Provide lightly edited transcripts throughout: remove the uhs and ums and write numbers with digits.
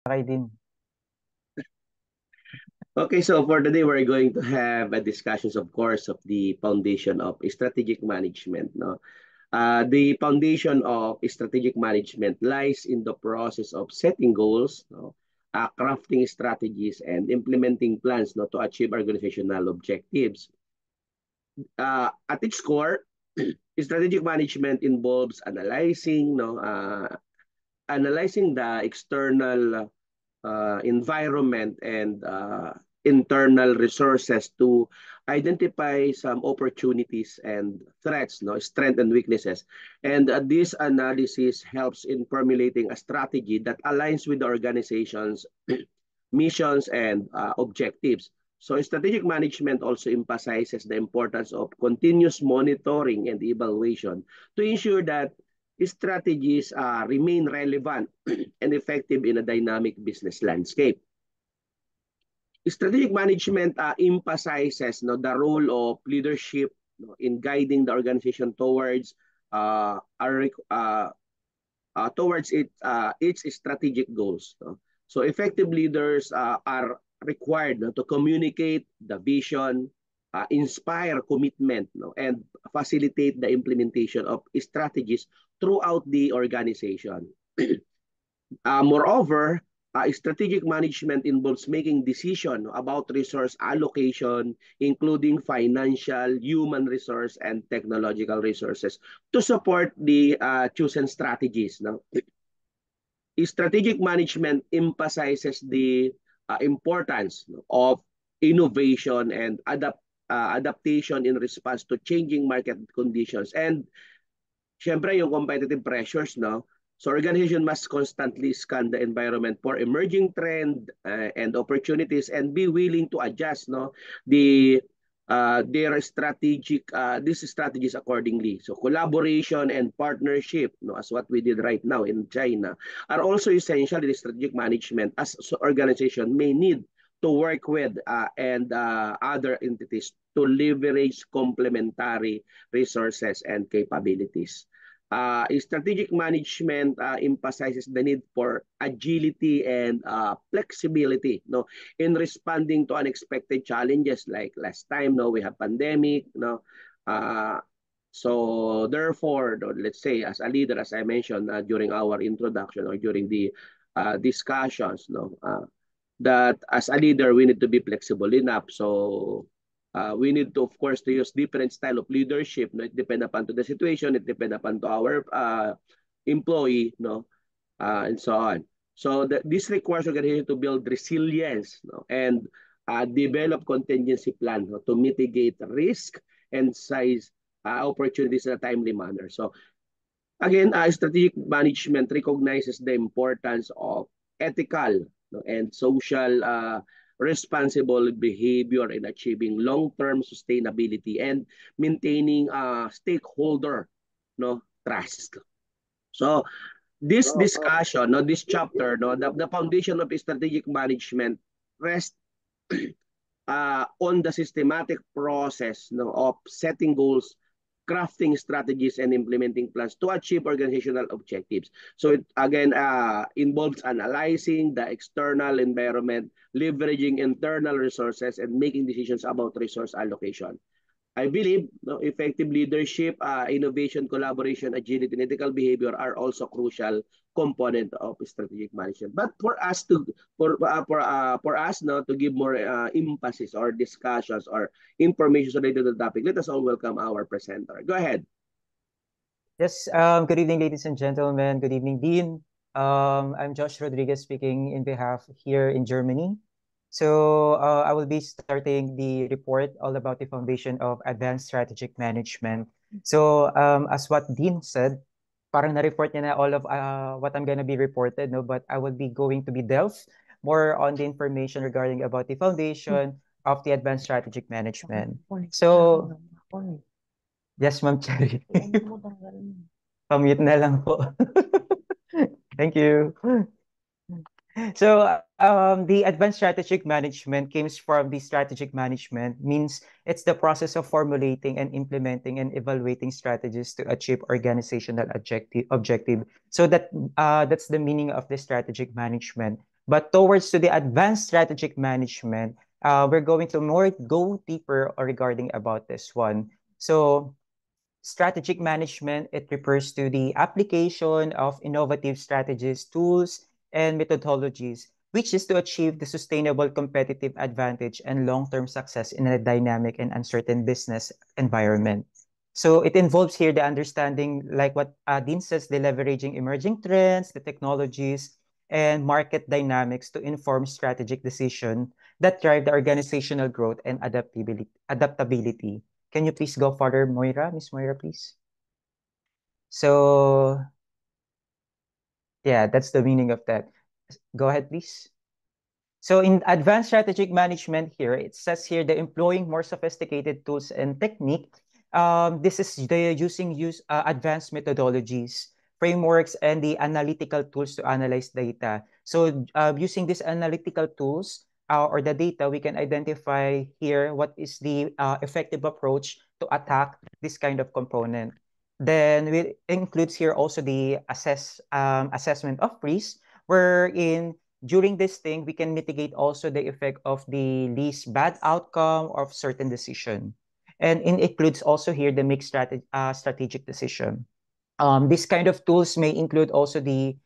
kay Dean. Okay, so for today, we're going to have a discussions, of course, of the foundation of strategic management. No, the foundation of strategic management lies in the process of setting goals, no, crafting strategies, and implementing plans, no, to achieve organizational objectives. At its core, strategic management involves analyzing the external environment and internal resources to identify some opportunities and threats, no, strengths and weaknesses. And this analysis helps in formulating a strategy that aligns with the organization's missions and objectives. So strategic management also emphasizes the importance of continuous monitoring and evaluation to ensure that strategies remain relevant and effective in a dynamic business landscape. Strategic management emphasizes, no, the role of leadership, no, in guiding the organization towards uh, our, uh, its strategic goals. No? So effective leaders are required, no, to communicate the vision, inspire commitment, no, and facilitate the implementation of strategies throughout the organization. Moreover, strategic management involves making decisions about resource allocation, including financial, human resource, and technological resources to support the chosen strategies. No? Strategic management emphasizes the importance, no, of innovation and adaptation in response to changing market conditions. And syempre, yung competitive pressures, no? So organization must constantly scan the environment for emerging trend and opportunities and be willing to adjust, no, their these strategies accordingly. So collaboration and partnership, no, as what we did right now in China, are also essential in strategic management as organization may need to work with and other entities to leverage complementary resources and capabilities. Strategic management emphasizes the need for agility and flexibility, no, in responding to unexpected challenges like last time, no, we have pandemic, no. Uh, so therefore, no, let's say as a leader, as I mentioned during our introduction or during the discussions, no, that as a leader we need to be flexible enough. So we need to, of course, to use different style of leadership. No? It depends upon to the situation. It depends upon to our employee, no, and so on. So this requires organization to build resilience, no, and develop contingency plan, no, to mitigate risk and size opportunities in a timely manner. So again, strategic management recognizes the importance of ethical, no, and social responsible behavior in achieving long-term sustainability and maintaining stakeholder, no, trust. So this discussion, no, this chapter, no, the foundation of strategic management rests on the systematic process, no, of setting goals, crafting strategies, and implementing plans to achieve organizational objectives. So it again involves analyzing the external environment, leveraging internal resources, and making decisions about resource allocation. I believe, no, effective leadership, innovation, collaboration, agility, and ethical behavior are also crucial component of strategic management. But for us, no, to give more emphasis or discussions or information related to the topic, let us all welcome our presenter. Go ahead. Yes, good evening, ladies and gentlemen. Good evening, Dean. I'm Josh Rodriguez speaking in behalf here in Germany. So I will be starting the report all about the foundation of advanced strategic management. So as what Dean said, parang na-report niya na all of what I'm gonna be reported, no? But I will be going to be delved more on the information regarding about the foundation of the advanced strategic management. So, yes, Ma'am Cherry. Pamute na lang po. Thank you. So, the advanced strategic management comes from the strategic management, means it's the process of formulating and implementing and evaluating strategies to achieve organizational objective. So that's the meaning of the strategic management. But towards to the advanced strategic management, we're going to more go deeper regarding about this one. So strategic management, it refers to the application of innovative strategies, tools, and methodologies, which is to achieve the sustainable competitive advantage and long-term success in a dynamic and uncertain business environment. So it involves here the understanding, like what Dean says, the leveraging emerging trends, the technologies, and market dynamics to inform strategic decision that drive the organizational growth and adaptability. Can you please go further, Moira? Miss Moira, please. So, yeah, that's the meaning of that. Go ahead, please. So in advanced strategic management here, it says here the employing more sophisticated tools and technique. This is the use advanced methodologies, frameworks, and the analytical tools to analyze data. So using these analytical tools or the data, we can identify here what is the effective approach to attack this kind of component. Then it includes here also the assessment of risk, wherein during this thing, we can mitigate also the effect of the least bad outcome of certain decision. And it includes also here the mixed strategic decision. This kind of tools may include also the,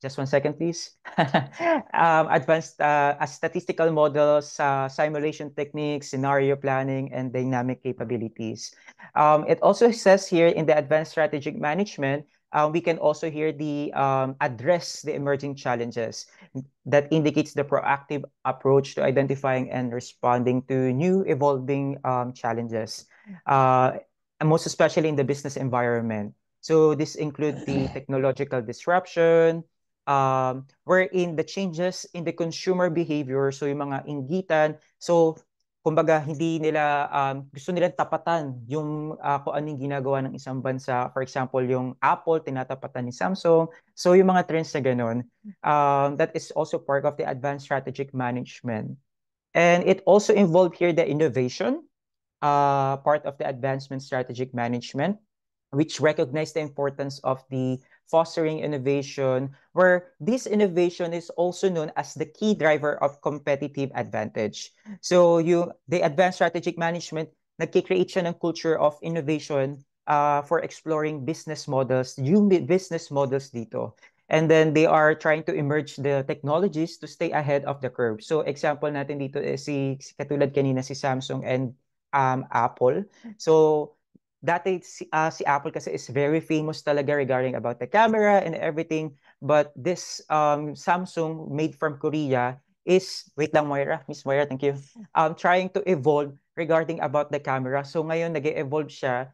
just one second, please. Advanced statistical models, simulation techniques, scenario planning, and dynamic capabilities. It also says here in the advanced strategic management, we can also here the address the emerging challenges that indicates the proactive approach to identifying and responding to new evolving challenges, and most especially in the business environment. So this include the technological disruption, wherein the changes in the consumer behavior, so yung mga inggitan, so kumbaga hindi nila gusto nilang tapatan yung kung anong ginagawa ng isang bansa. For example, yung Apple tinatapatan ni Samsung. So yung mga trends na ganun, that is also part of the advanced strategic management. And it also involved here the innovation, part of the advancement strategic management, which recognize the importance of the fostering innovation, where this innovation is also known as the key driver of competitive advantage. So the advanced strategic management, nagkikreate siya ng culture of innovation for exploring business models, yung business models dito. And then they are trying to emerge the technologies to stay ahead of the curve. So example natin dito is katulad kanina si Samsung and Apple. So dati si Apple kasi is very famous talaga regarding about the camera and everything. But this Samsung made from Korea is, wait lang Moira, Miss Moira, thank you. Trying to evolve regarding about the camera. So ngayon nag-evolve siya.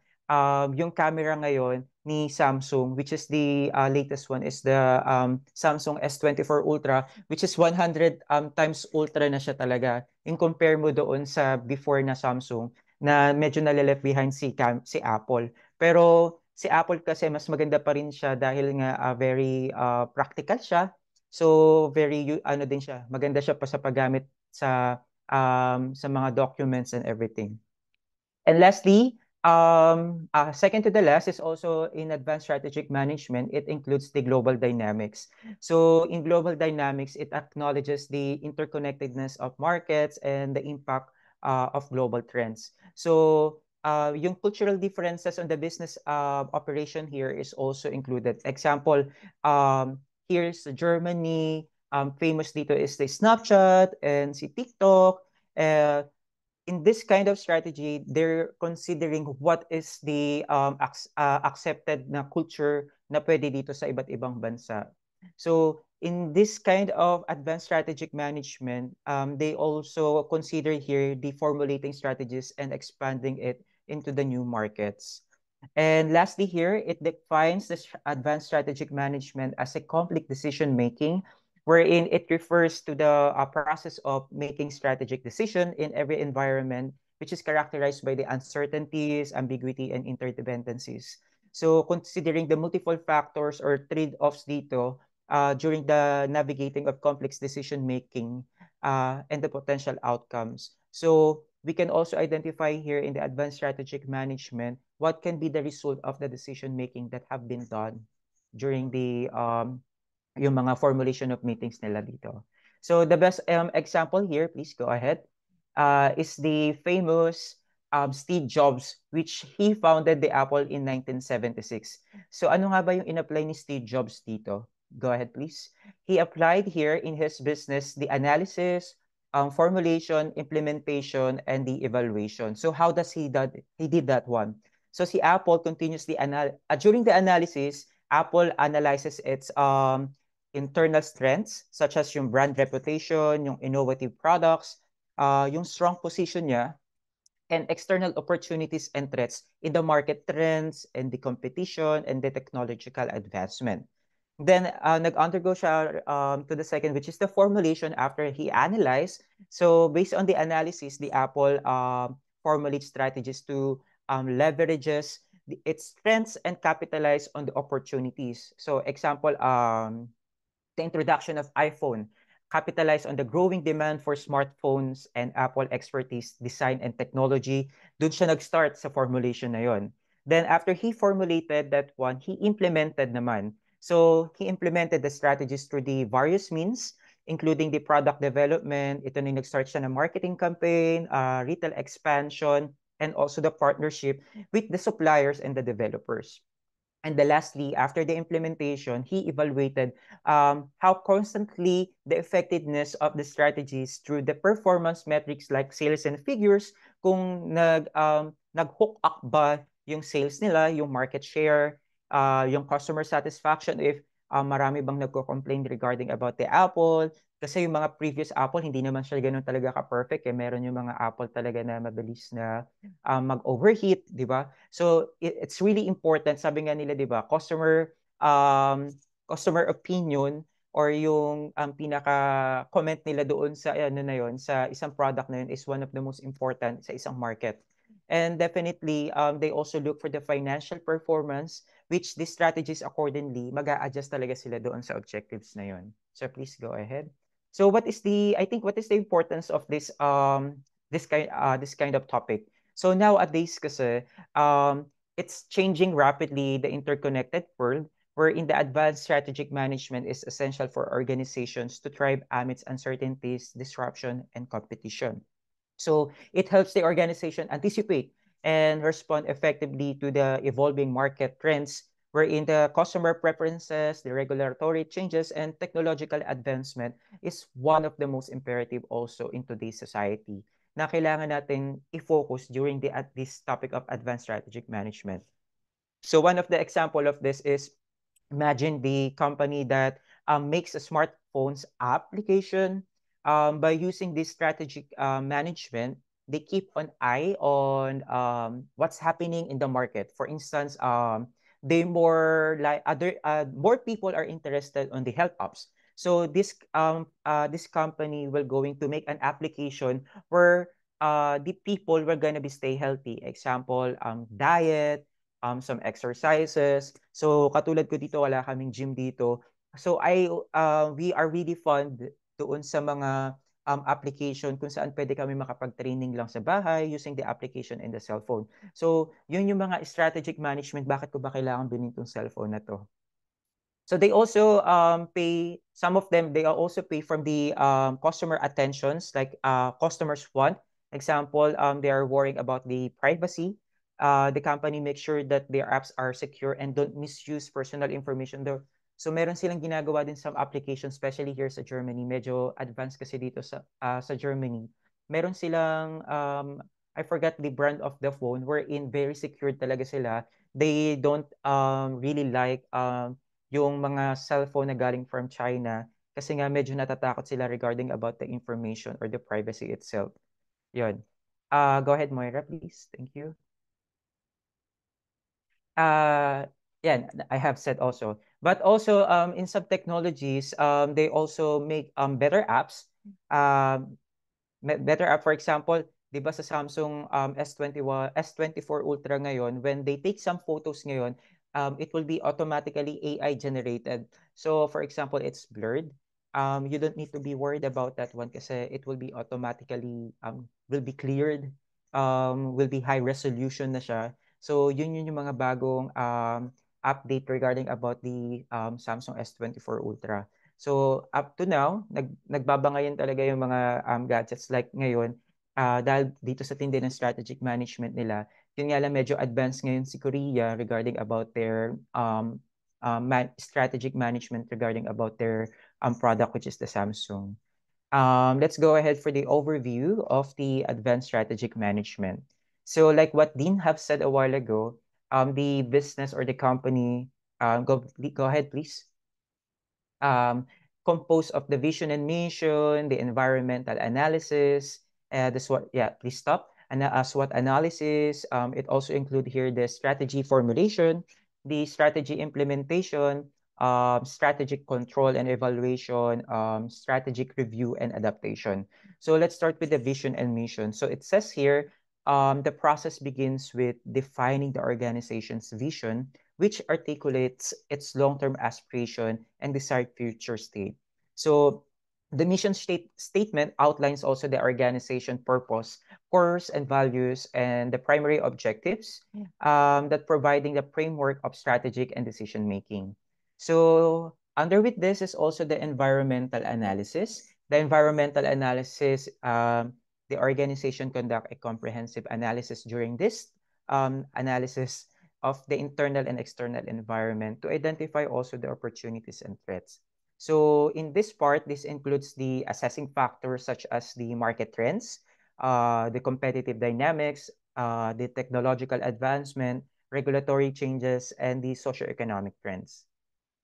Yung camera ngayon ni Samsung, which is the latest one, is the Samsung S24 Ultra, which is 100 times ultra na siya talaga. In compare mo doon sa before na Samsung, na medyo nalileft behind si Apple. Pero si Apple kasi mas maganda pa rin siya dahil nga very practical siya. So very ano din siya, maganda siya pa sa paggamit sa mga documents and everything. And lastly, second to the last is also in advanced strategic management, it includes the global dynamics. So in global dynamics, it acknowledges the interconnectedness of markets and the impact of global trends. So yung cultural differences on the business operation here is also included. Example, here's Germany, famous dito is the Snapchat and si TikTok. In this kind of strategy, they're considering what is the accepted na culture na pwede dito sa iba't ibang bansa. So in this kind of advanced strategic management, they also consider here the formulating strategies and expanding it into the new markets. And lastly here, it defines the advanced strategic management as a conflict decision making, wherein it refers to the process of making strategic decision in every environment, which is characterized by the uncertainties, ambiguity, and interdependencies. So considering the multiple factors or trade-offs dito during the navigating of complex decision making and the potential outcomes. So we can also identify here in the advanced strategic management what can be the result of the decision making that have been done during the yung mga formulation of meetings nila dito. So the best example here, please go ahead, is the famous Steve Jobs, which he founded the Apple in 1976. So ano nga ba yung in-apply ni Steve Jobs dito? Go ahead, please. He applied here in his business the analysis, formulation, implementation, and the evaluation. So how does he that he did that one? So si Apple continuously during the analysis, Apple analyzes its internal strengths such as yung brand reputation, yung innovative products, yung strong position niya, and external opportunities and threats in the market trends and the competition and the technological advancement. Then nag-undergo siya to the second, which is the formulation after he analyzed. So based on the analysis, the Apple formulates strategies to leverages its strengths and capitalize on the opportunities. So example, the introduction of iPhone capitalized on the growing demand for smartphones and Apple expertise, design, and technology. Doon siya nag-start sa formulation na yon. Then after he formulated that one, he implemented naman. So he implemented the strategies through the various means, including the product development. Ito na yung nag-start siya ng marketing campaign, retail expansion, and also the partnership with the suppliers and the developers. And the lastly, after the implementation, he evaluated how constantly the effectiveness of the strategies through the performance metrics like sales and figures, kung nag-hook up ba yung sales nila, yung market share, yung customer satisfaction, if marami bang nagko-complain regarding about the Apple. Kasi yung mga previous Apple, hindi naman siya ganun talaga ka-perfect. Meron yung mga Apple talaga na mabilis na mag-overheat, di ba? So it's really important, sabi nga nila, 'di ba, customer opinion or yung pinaka comment nila doon sa ano na yon, sa isang product na yun, is one of the most important sa isang market. And definitely they also look for the financial performance, which the strategies accordingly mag-a-adjust talaga sila doon sa objectives na yon. So please go ahead. So what is the importance of this kind of topic? So nowadays kasi, it's changing rapidly, the interconnected world, wherein the advanced strategic management is essential for organizations to thrive amidst uncertainties, disruption, and competition. So it helps the organization anticipate and respond effectively to the evolving market trends, wherein the customer preferences, the regulatory changes, and technological advancement is one of the most imperative also in today's society na kailangan natin i-focus during at this topic of advanced strategic management. So one of the example of this is, imagine the company that makes a smartphones application. By using this strategic management, they keep an eye on what's happening in the market. For instance, they more like more people are interested on the health apps. So this company will going to make an application where the people were gonna be stay healthy. Example, diet, some exercises. So katulad ko dito, wala kaming gym dito. So we are really fond doon sa mga application kung saan pwede kami makapag-training lang sa bahay using the application and the cellphone. So yun yung mga strategic management, bakit ko ba kailangan bilhin tong cellphone na to. So they also pay, some of them, they also pay from the customer attentions, like customers want. Example, they are worrying about the privacy. The company makes sure that their apps are secure and don't misuse personal information there. So meron silang ginagawa din some applications, especially here sa Germany. Medyo advanced kasi dito sa Germany. Meron silang, I forgot the brand of the phone, wherein very secured talaga sila. They don't really like yung mga cellphone na galing from China, kasi nga medyo natatakot sila regarding about the information or the privacy itself. Yun. Go ahead, Moira, please. Thank you. Yeah, I have said also. But also in some technologies, they also make better apps. Better app, for example, 'di ba sa Samsung S21, S24 Ultra ngayon, when they take some photos ngayon, it will be automatically AI generated. So for example, it's blurred. You don't need to be worried about that one kasi it will be automatically will be cleared. Will be high resolution na siya. So yun yung mga bagong update regarding about the Samsung S24 Ultra. So up to now, nagbabangayan talaga yung mga gadgets like ngayon dahil dito sa tindi ng strategic management nila. Yun nga lang medyo advanced ngayon si Korea regarding about their strategic management regarding about their product, which is the Samsung. Let's go ahead for the overview of the advanced strategic management. So like what Dean have said a while ago, the business or the company, go ahead, please. um, Composed of the vision and mission, the environmental analysis, the SWOT, yeah, please stop. And SWOT analysis, it also include here the strategy formulation, the strategy implementation, strategic control and evaluation, strategic review and adaptation. So let's start with the vision and mission. So it says here, the process begins with defining the organization's vision, which articulates its long-term aspiration and desired future state. So the mission statement outlines also the organization purpose, course and values, and the primary objectives that providing the framework of strategic and decision making. So under with this is also the environmental analysis. The environmental analysis, the organization conduct a comprehensive analysis during this analysis of the internal and external environment to identify also the opportunities and threats. So in this part, this includes the assessing factors such as the market trends, the competitive dynamics, the technological advancement, regulatory changes, and the socioeconomic trends.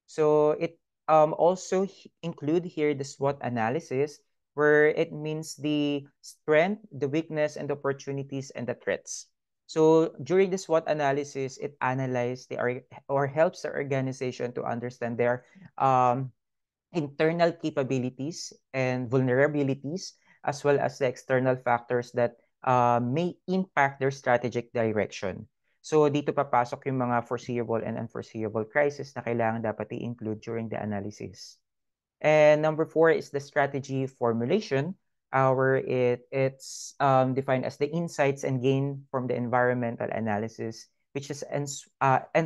So it also include here the SWOT analysis, where it means the strength, the weakness, and the opportunities and the threats. So during the SWOT analysis, it analyzes or helps the organization to understand their um, internal capabilities and vulnerabilities, as well as the external factors that may impact their strategic direction. So dito papasok yung mga foreseeable and unforeseeable crisis na kailangan dapat i-include during the analysis. And number 4 is the strategy formulation, where it's defined as the insights and gain from the environmental analysis, which is and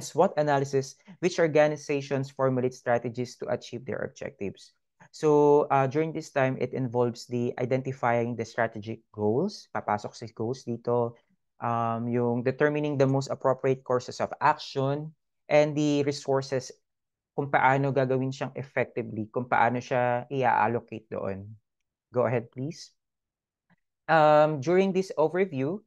SWOT analysis, which organizations formulate strategies to achieve their objectives. So during this time, it involves the identifying the strategic goals, papasok si goals dito, yung determining the most appropriate courses of action, and the resources kung paano gagawin siyang effectively, kung paano siya i-allocate doon. Go ahead, please. During this overview,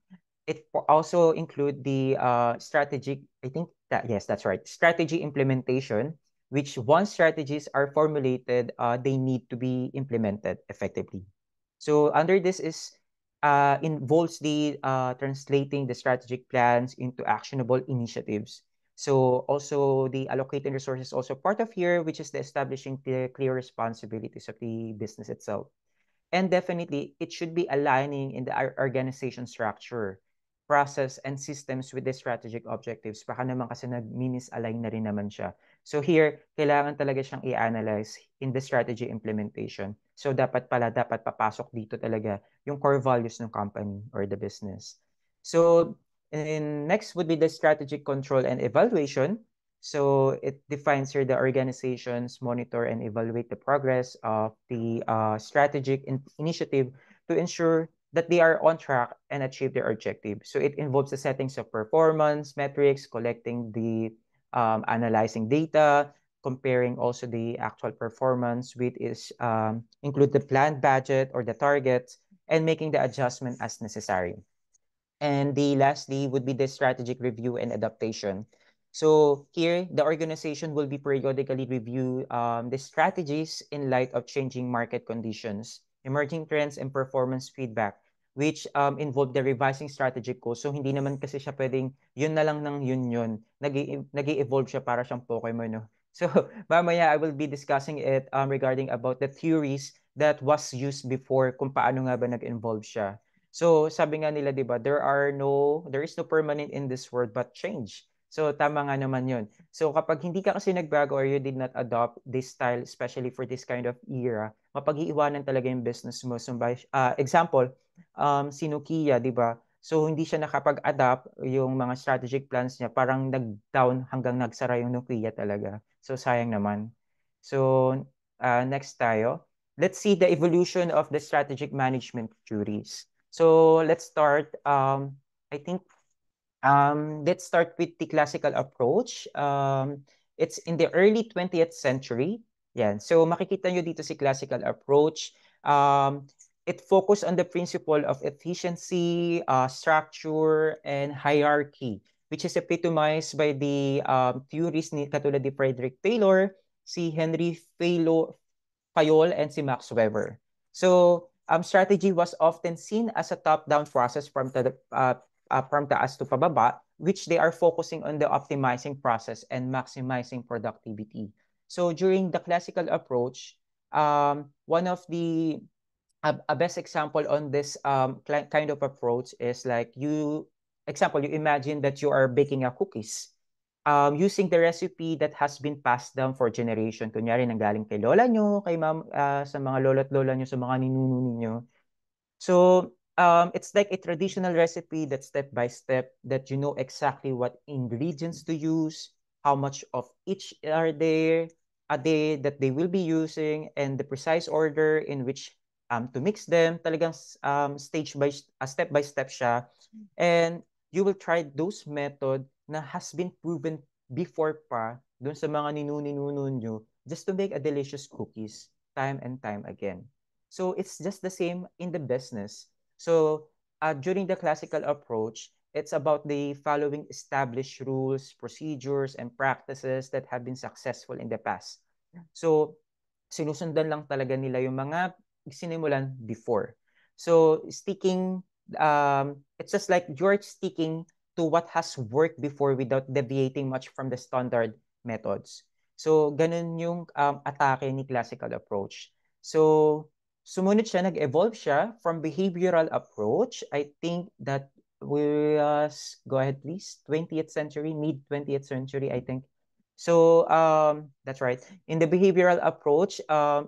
it also include the strategic, I think that, yes, that's right, strategy implementation, which once strategies are formulated, they need to be implemented effectively. So under this is involves the translating the strategic plans into actionable initiatives. So also the allocating resources also part of here, which is the establishing clear responsibilities of the business itself. And definitely, it should be aligning in the organization structure, process, and systems with the strategic objectives. Baka naman kasi nag-misalign na rin naman siya. So here, kailangan talaga siyang i-analyze in the strategy implementation. So dapat papasok dito talaga yung core values ng company or the business. So and next would be the strategic control and evaluation. So it defines here the organizations monitor and evaluate the progress of the strategic initiative to ensure that they are on track and achieve their objective. So it involves the settings of performance, metrics, collecting the analyzing data, comparing also the actual performance with is include the planned budget or the targets, and making the adjustment as necessary. And the lastly would be the strategic review and adaptation. So here, the organization will be periodically review the strategies in light of changing market conditions, emerging trends, and performance feedback, which involve the revising strategic goals. So hindi naman kasi siya pwedeng yun na lang ng yun. Nag-i-evolve siya para siyang Pokemon, no? So mamaya I will be discussing it regarding about the theories that was used before kung paano nga ba nag-involve siya. So sabi nga nila, 'di ba, there is no permanent in this world but change. So tama nga naman 'yun. So kapag hindi ka kasi nagbago or you did not adopt this style, especially for this kind of era, mapag-iiwanan talaga yung business mo. So example, si Nokia, 'di ba? So hindi siya nakapag-adapt yung mga strategic plans niya, parang nag-down hanggang nagsara yung Nokia talaga. So sayang naman. So next tayo. Let's see the evolution of the strategic management theories. So let's start. I think let's start with the classical approach. It's in the early 20th century. Yan. So makikita nyo dito si classical approach. It focused on the principle of efficiency, structure, and hierarchy, which is epitomized by the theories ni katulad ni Frederick Taylor, si Henry Fayol, and si Max Weber. So strategy was often seen as a top-down process from taas to pababa, which they are focusing on the optimizing process and maximizing productivity. So during the classical approach, one of the a best example on this kind of approach is like you imagine that you are baking a cookies using the recipe that has been passed down for generation. Kunyari, nanggaling kay lola nyo, kay ma'am, sa mga lolo't lola nyo, sa mga ninuno ninyo. So it's like a traditional recipe that step by step that you know exactly what ingredients to use, how much of each are there a day that they will be using, and the precise order in which to mix them. Talagang step by step siya. And you will try those method na has been proven before pa dun sa mga ninuno nyo just to make a delicious cookies time and time again. So it's just the same in the business. So during the classical approach, it's about the following established rules, procedures, and practices that have been successful in the past. So sinusundan lang talaga nila yung mga sinimulan before. So it's just like you're sticking to what has worked before without deviating much from the standard methods. So ganun yung atake ni classical approach. So sumunod siya, nag-evolve siya from behavioral approach. I think that was, go ahead please, 20th century, mid 20th century, I think. So that's right. In the behavioral approach,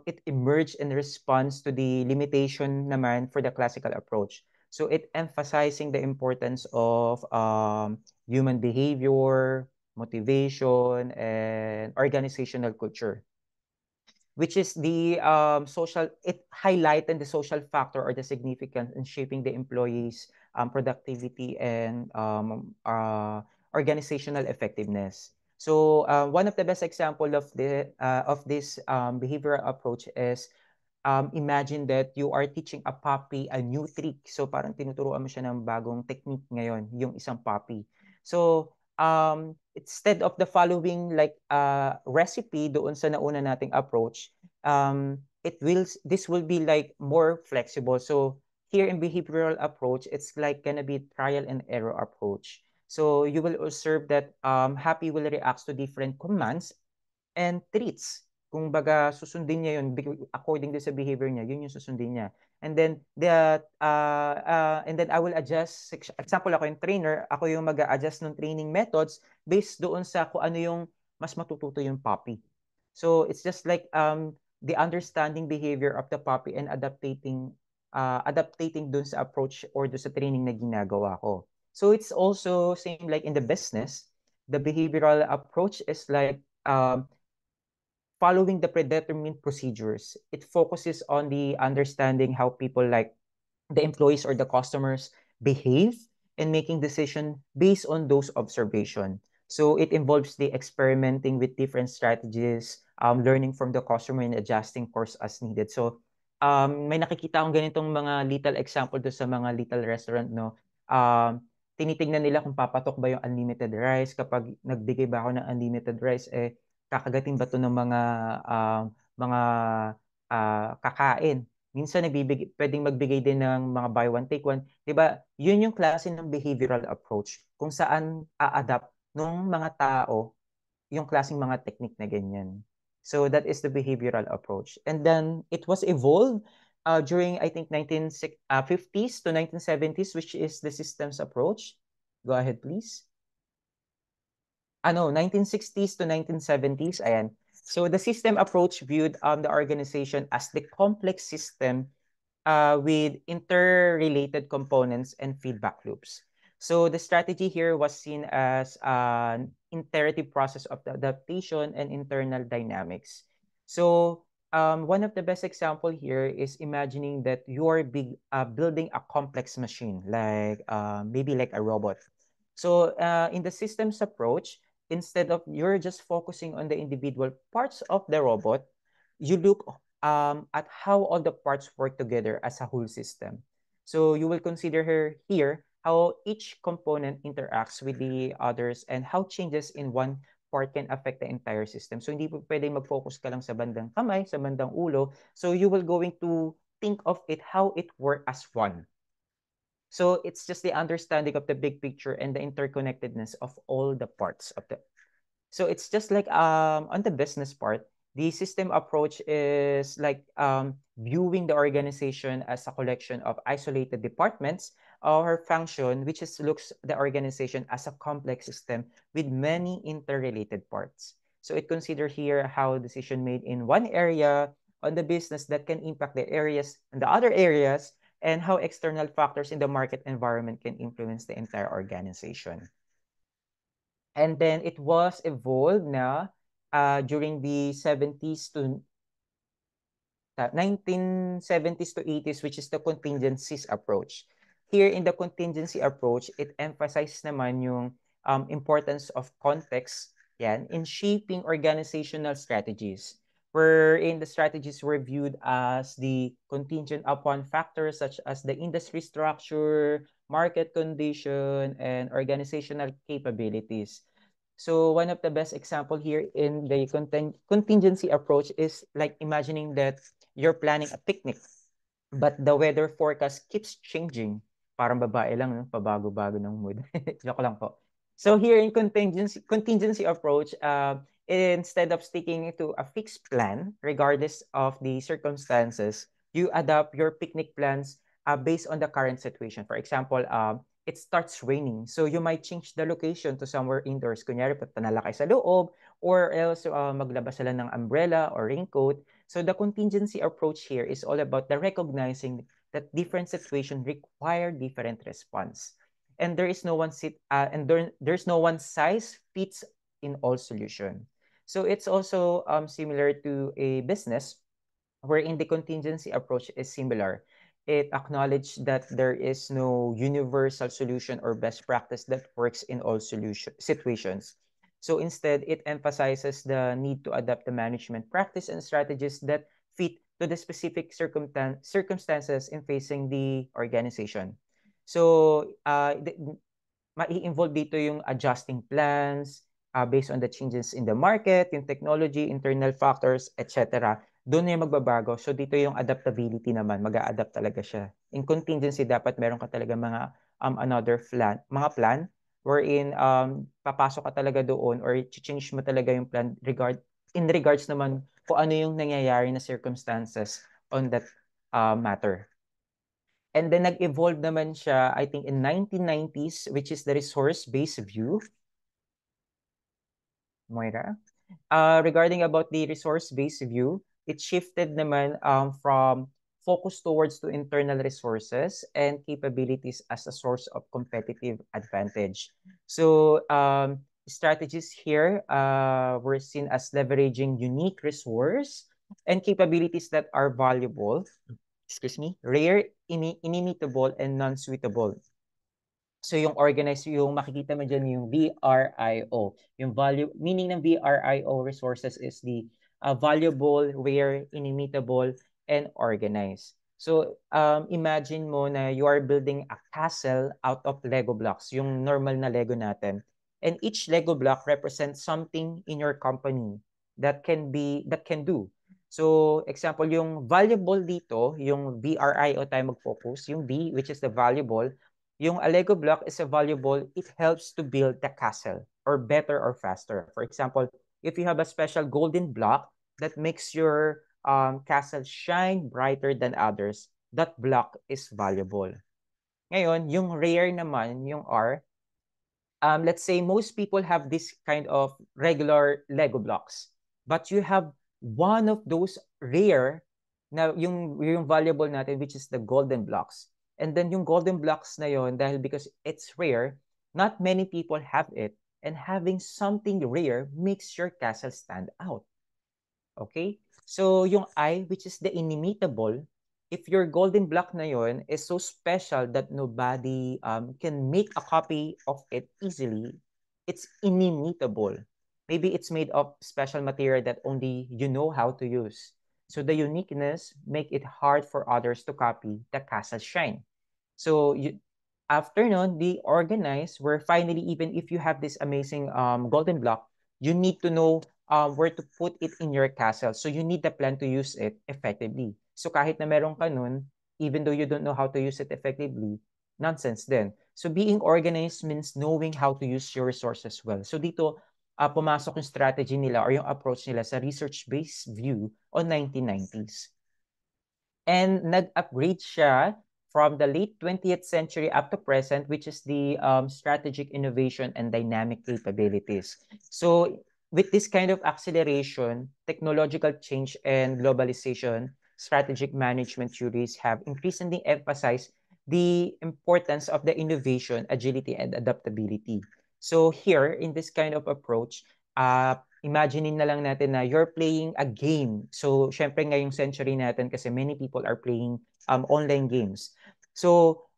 it emerged in response to the limitation naman for the classical approach. So it emphasizing the importance of human behavior, motivation, and organizational culture, which is the it highlighted the social factor or the significance in shaping the employees' productivity and organizational effectiveness. So one of the best example of this behavioral approach is imagine that you are teaching a puppy a new trick. So parang tinuturuan mo siya ng bagong technique ngayon, yung isang puppy. So instead of the following like recipe doon sa nauna nating approach, this will be like more flexible. So here in behavioral approach, it's like gonna be trial and error approach. So you will observe that Happy will react to different commands and treats. Kung baga susundin niya yun according to sa behavior niya, yun yung susundin niya. And then I will adjust. Example, ako yung trainer, ako yung mag-a-adjust ng training methods based doon sa kung ano yung mas matututo yung puppy. So it's just like the understanding behavior of the puppy and adaptating dun sa approach or dun sa training na ginagawa ko. So it's also same like in the business. The behavioral approach is like following the predetermined procedures. It focuses on the understanding how people like the employees or the customers behave and making decision based on those observation. So it involves the experimenting with different strategies, learning from the customer and adjusting course as needed. So may nakikita akong ganitong mga little example do sa mga little restaurant, no? Tinitingnan nila kung papatok ba yung unlimited rice. Kapag nagbigay ba ako ng unlimited rice, kakagatin ba to ng mga kakain? Minsan pwedeng magbigay din ng mga buy one take one, 'di ba? Yun yung klase ng behavioral approach kung saan a-adapt ng mga tao yung klaseng mga technique na ganyan. So that is the behavioral approach. And then it was evolved during I think 1950s to 1970s, which is the systems approach. Go ahead please. 1960s to 1970s. Ayan. So the system approach viewed the organization as the complex system with interrelated components and feedback loops. So the strategy here was seen as an iterative process of the adaptation and internal dynamics. So one of the best example here is imagining that you're building a complex machine, like maybe like a robot. So in the systems approach, instead of you're just focusing on the individual parts of the robot, you look at how all the parts work together as a whole system. So you will consider here how each component interacts with the others and how changes in one part can affect the entire system. So hindi po pwedeng mag-focus ka lang sa bandang kamay, sa bandang ulo. So you will going to think of it how it work as one. So it's just the understanding of the big picture and the interconnectedness of all the parts of the. So it's just like on the business part, the system approach is like viewing the organization as a collection of isolated departments or function, which is looks the organization as a complex system with many interrelated parts. So it consider here how decision made in one area on the business that can impact the areas and the other areas, and how external factors in the market environment can influence the entire organization. And then it was evolved na during the 70s to 1970s to 80s, which is the contingencies approach. Here in the contingency approach, it emphasizes naman yung importance of context yan, in shaping organizational strategies, wherein the strategies were viewed as the contingent upon factors such as the industry structure, market condition, and organizational capabilities. So one of the best example here in the contingency approach is like imagining that you're planning a picnic, but the weather forecast keeps changing. Parang babae lang, no? Pabago-bago ng mood. Joke lang po. So here in contingency approach, instead of sticking to a fixed plan, regardless of the circumstances, you adapt your picnic plans based on the current situation. For example, it starts raining. So you might change the location to somewhere indoors. Kunyari, punta na lang kayo sa loob, or else maglabas sila ng umbrella or raincoat. So the contingency approach here is all about the recognizing that different situations require different response. And there is no one there's no one size fits in all solution. So it's also similar to a business wherein the contingency approach is similar. It acknowledged that there is no universal solution or best practice that works in all situations. So instead, it emphasizes the need to adapt the management practice and strategies that fit to the specific circumstances in facing the organization. So mai-involve dito yung adjusting plans based on the changes in the market, yung technology, internal factors, etc. Doon yung magbabago. So dito yung adaptability naman, mag-a-adapt talaga siya. In contingency, dapat meron ka talaga mga another plan, mga plan wherein papasok ka talaga doon or change mo talaga yung plan in regards naman kung ano yung nangyayari na circumstances on that matter. And then nag-evolve naman siya, I think, in 1990s, which is the resource-based view. Moira? Regarding about the resource-based view, it shifted naman from focus towards to internal resources and capabilities as a source of competitive advantage. So strategies here were seen as leveraging unique resource and capabilities that are valuable, excuse me, rare, inimitable, and non-suitable. So yung organize, yung makikita mo dyan yung VRIO. Yung value, meaning ng VRIO resources is the valuable, rare, inimitable, and organized. So imagine mo na you are building a castle out of Lego blocks, yung normal na Lego natin. And each Lego block represents something in your company that can do. So example, yung valuable dito, yung VRIO tayo mag-focus, yung V, which is the valuable, yung a Lego block is a valuable, it helps to build the castle or better or faster. For example, if you have a special golden block that makes your castle shine brighter than others, that block is valuable. Ngayon, yung rare naman, yung R, let's say most people have this kind of regular Lego blocks, but you have one of those rare na yung valuable natin, which is the golden blocks. And then yung golden blocks na yon, dahil because it's rare, not many people have it. And having something rare makes your castle stand out. Okay? So yung I, which is the inimitable, if your golden block na yon is so special that nobody can make a copy of it easily, it's inimitable. Maybe it's made of special material that only you know how to use. So the uniqueness make it hard for others to copy the castle shine. So after nun, the organize where finally, even if you have this amazing golden block, you need to know where to put it in your castle. So you need the plan to use it effectively. So kahit na meron ka nun, even though you don't know how to use it effectively, nonsense then. So being organized means knowing how to use your resources well. So dito, pumasok yung strategy nila or yung approach nila sa research-based view on 1990s. And nag-upgrade siya from the late 20th century up to present, which is the strategic innovation and dynamic capabilities. So with this kind of acceleration, technological change and globalization, strategic management theories have increasingly emphasized the importance of the innovation, agility, and adaptability. So here, in this kind of approach, imaginein na lang natin na you're playing a game. So, syempre ngayong century natin kasi many people are playing online games. So,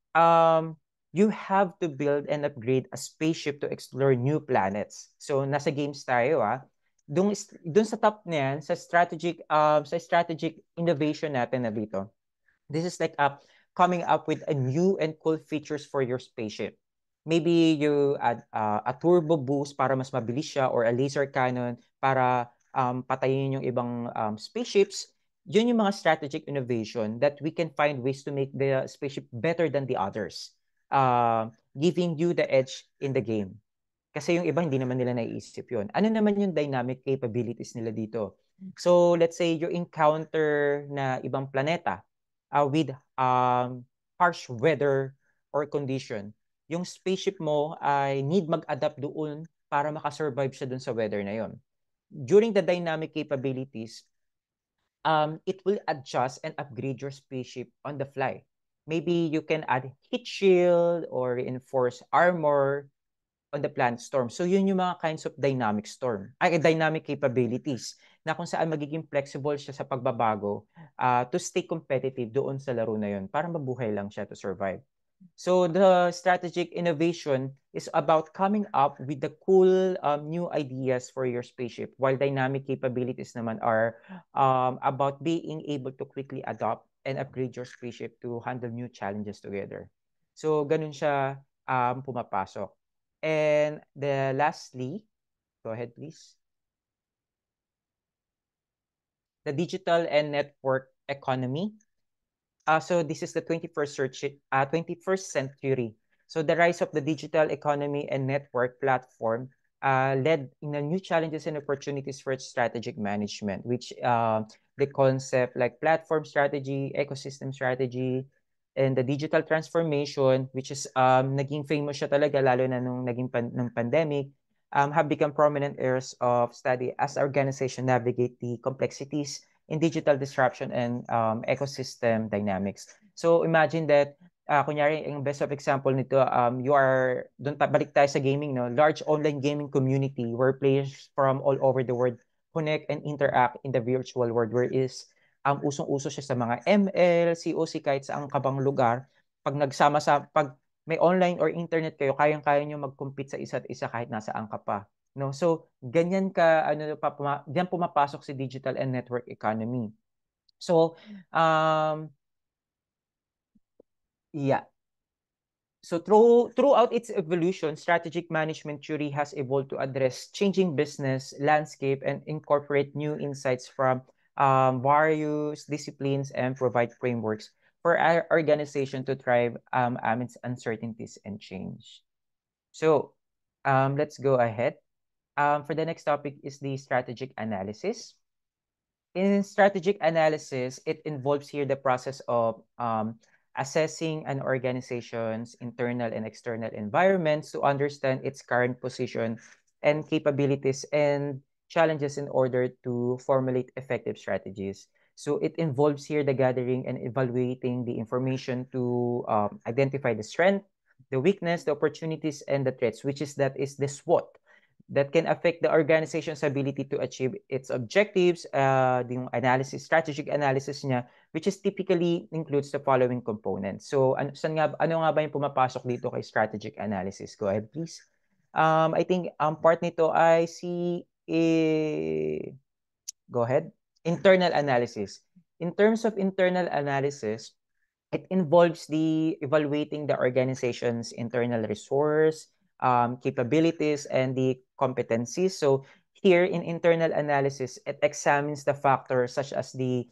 you have to build and upgrade a spaceship to explore new planets. So, nasa games tayo Dun sa top niyan, sa strategic innovation natin na dito. This is like coming up with a new and cool features for your spaceship. Maybe you add a turbo boost para mas mabilis siya or a laser cannon para patayin yung ibang spaceships. Yun yung mga strategic innovation that we can find ways to make the spaceship better than the others. Giving you the edge in the game. Kasi yung iba, hindi naman nila naiisip yun. Ano naman yung dynamic capabilities nila dito? So, let's say you encounter na ibang planeta with harsh weather or condition. Yung spaceship mo ay need mag-adapt doon para makasurvive siya doon sa weather na yon. During the dynamic capabilities, it will adjust and upgrade your spaceship on the fly. Maybe you can add heat shield or reinforce armor on the planet storm. So yun yung mga kinds of dynamic capabilities na kung saan magiging flexible siya sa pagbabago to stay competitive doon sa laro na yun para mabuhay lang siya to survive. So the strategic innovation is about coming up with the cool new ideas for your spaceship, while dynamic capabilities naman are about being able to quickly adopt and upgrade your spaceship to handle new challenges together. So ganun siya pumapasok. And lastly, go ahead please. The digital and network economy. So this is the 21st century. So the rise of the digital economy and network platform led in a new challenges and opportunities for strategic management, which the concept like platform strategy, ecosystem strategy, and the digital transformation, which is naging famous siya talaga lalo na nung nung pandemic, have become prominent areas of study as organizations navigate the complexities in digital disruption and ecosystem dynamics. So imagine that, kunyari, yung best of example nito, you are, balik tayo sa gaming, no? Large online gaming community where players from all over the world connect and interact in the virtual world, where is usong-uso siya sa mga ML, COC, kahit sa ang kabang lugar. Pag pag may online or internet kayo, kayang-kaya nyo mag-compete sa isa't isa kahit nasaan ka pa. No? So, ganyan ka, diyan pumapasok si digital and network economy. So, yeah. So, throughout its evolution, strategic management theory has evolved to address changing business landscape and incorporate new insights from various disciplines and provide frameworks for our organization to thrive amidst uncertainties and change. So, let's go ahead. For the next topic is the strategic analysis. In strategic analysis, it involves here the process of assessing an organization's internal and external environments to understand its current position and capabilities and challenges in order to formulate effective strategies. So it involves here the gathering and evaluating the information to identify the strength, the weakness, the opportunities, and the threats, which is that is the SWOT that can affect the organization's ability to achieve its objectives, yung analysis, strategic analysis niya, which is typically includes the following components. So, ano nga ba yung pumapasok dito kay strategic analysis? Go ahead, please. I think part nito ay go ahead. Internal analysis. In terms of internal analysis, it involves the evaluating the organization's internal resource, capabilities, and the competencies. So here in internal analysis, it examines the factors such as the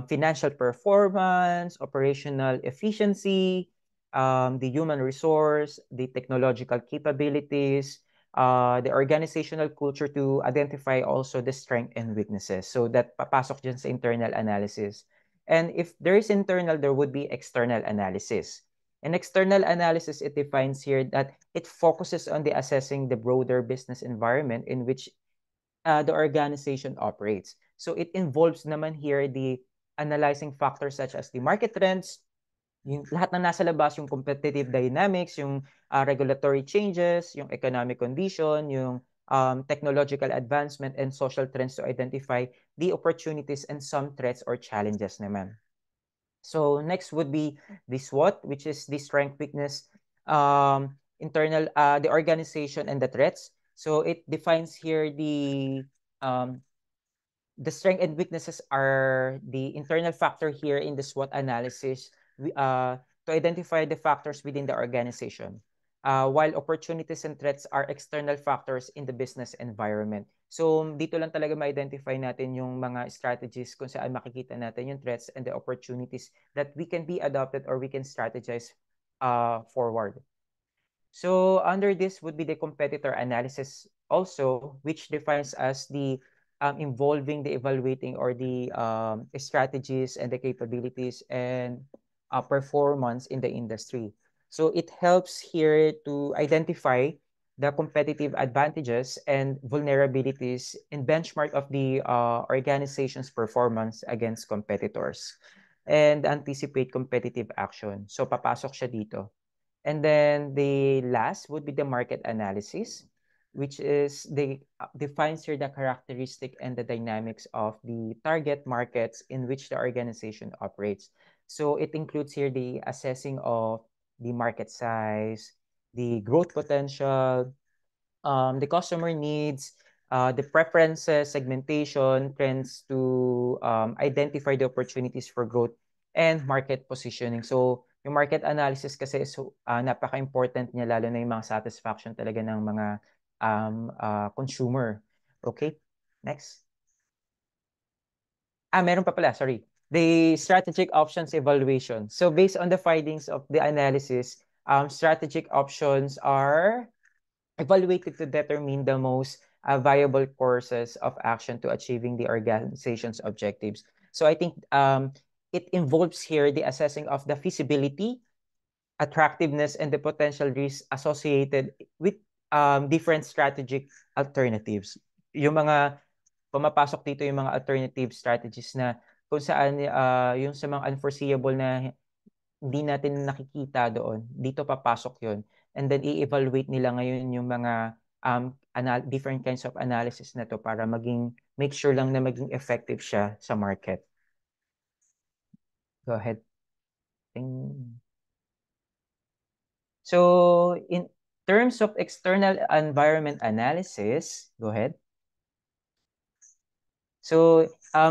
financial performance, operational efficiency, the human resource, the technological capabilities, the organizational culture to identify also the strength and weaknesses. So that papasok dyan sa internal analysis. And if there is internal, there would be external analysis. And external analysis, it defines here that it focuses on the assessing the broader business environment in which the organization operates. So it involves naman here the analyzing factors such as the market trends, yung lahat ng nasa labas, yung competitive dynamics, yung regulatory changes, yung economic condition, yung technological advancement and social trends to identify the opportunities and some threats or challenges naman. So next would be the SWOT, which is the strength, weakness, the organization and the threats. So it defines here the strength and weaknesses are the internal factor here in the SWOT analysis to identify the factors within the organization, while opportunities and threats are external factors in the business environment. So dito lang talaga ma-identify natin yung mga strategies kung saan makikita natin yung threats and the opportunities that we can be adopted or we can strategize forward. So under this would be the competitor analysis also, which defines as the involving the evaluating or the strategies and the capabilities and performance in the industry. So it helps here to identify the competitive advantages and vulnerabilities in benchmark of the organization's performance against competitors and anticipate competitive action. So papasok siya dito. And then the last would be the market analysis, which is defines here the characteristic and the dynamics of the target markets in which the organization operates. So it includes here the assessing of the market size, the growth potential, the customer needs, the preferences, segmentation, trends to identify the opportunities for growth and market positioning. So, yung market analysis kasi is napaka-important niya lalo na yung mga satisfaction talaga ng mga consumer. Okay? Next. Meron pa pala, sorry. The strategic options evaluation. So, based on the findings of the analysis, strategic options are evaluated to determine the most viable courses of action to achieving the organization's objectives. So I think it involves here the assessing of the feasibility, attractiveness, and the potential risks associated with different strategic alternatives. Yung mga pumapasok dito yung mga alternative strategies na kung saan yung sa mga unforeseeable na hindi natin nakikita doon, dito papasok yon. And then i-evaluate nila ngayon yung mga different kinds of analysis na to para make sure lang na maging effective siya sa market. Go ahead. So in terms of external environment analysis, go ahead. So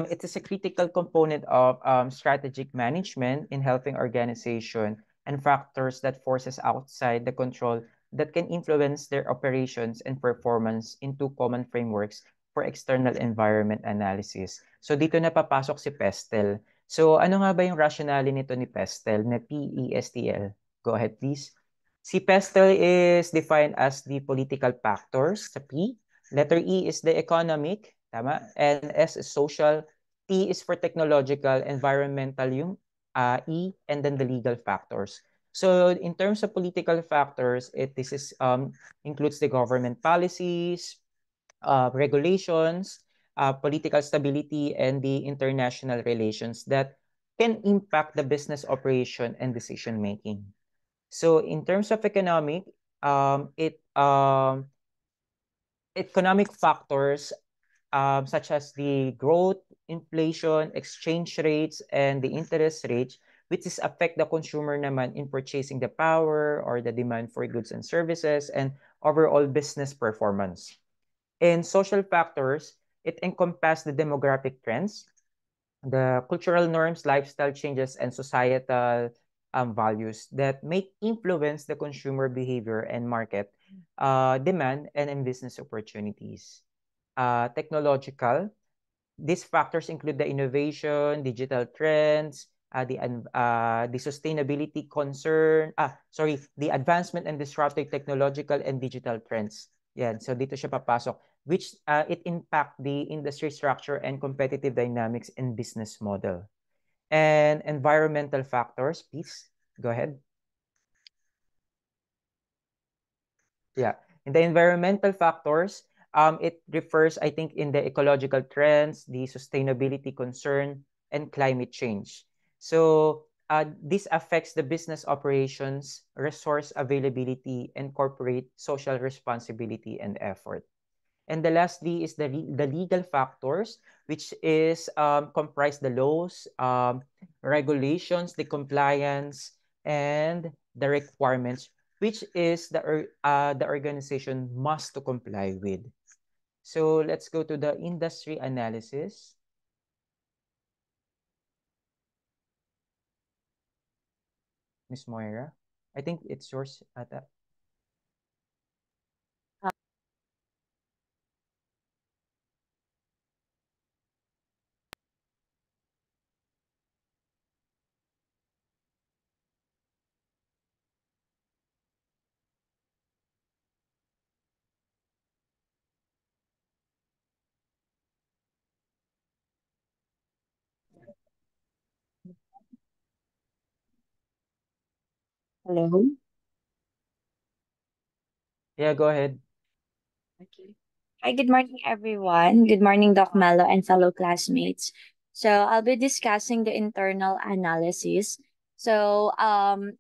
it is a critical component of strategic management in helping organization and factors that forces outside the control that can influence their operations and performance into common frameworks for external environment analysis. So dito na papasok si PESTEL. So ano nga ba yung rationale nito ni PESTEL, na PESTL? Go ahead please. Si PESTEL is defined as the political factors sa P. Letter E is the economic, tama? And S is social, T is for technological, environmental yung E, and then the legal factors. So in terms of political factors, this is includes the government policies, regulations, political stability, and the international relations that can impact the business operation and decision making. So in terms of economic factors such as the growth, inflation, exchange rates, and the interest rates, which is affect the consumer naman in purchasing the power or the demand for goods and services and overall business performance. In social factors, it encompasses the demographic trends, the cultural norms, lifestyle changes, and societal values that may influence the consumer behavior and market demand and in business opportunities. Technological, these factors include the innovation, digital trends, the sustainability concern, the advancement and disruptive technological and digital trends. Yan, so dito siya papasok, which it impact the industry structure and competitive dynamics in business model. And environmental factors, please, go ahead. Yeah, in the environmental factors, it refers, I think, in the ecological trends, the sustainability concern, and climate change. So this affects the business operations, resource availability, and corporate social responsibility and effort. And the last D is the legal factors, which is comprise the laws, regulations, the compliance, and the requirements, which is the organization must to comply with. So let's go to the industry analysis. Miss Moira, I think it's yours. Hello. Yeah, go ahead. Okay. Hi, good morning, everyone. Good morning, Doc Mello and fellow classmates. So I'll be discussing the internal analysis. So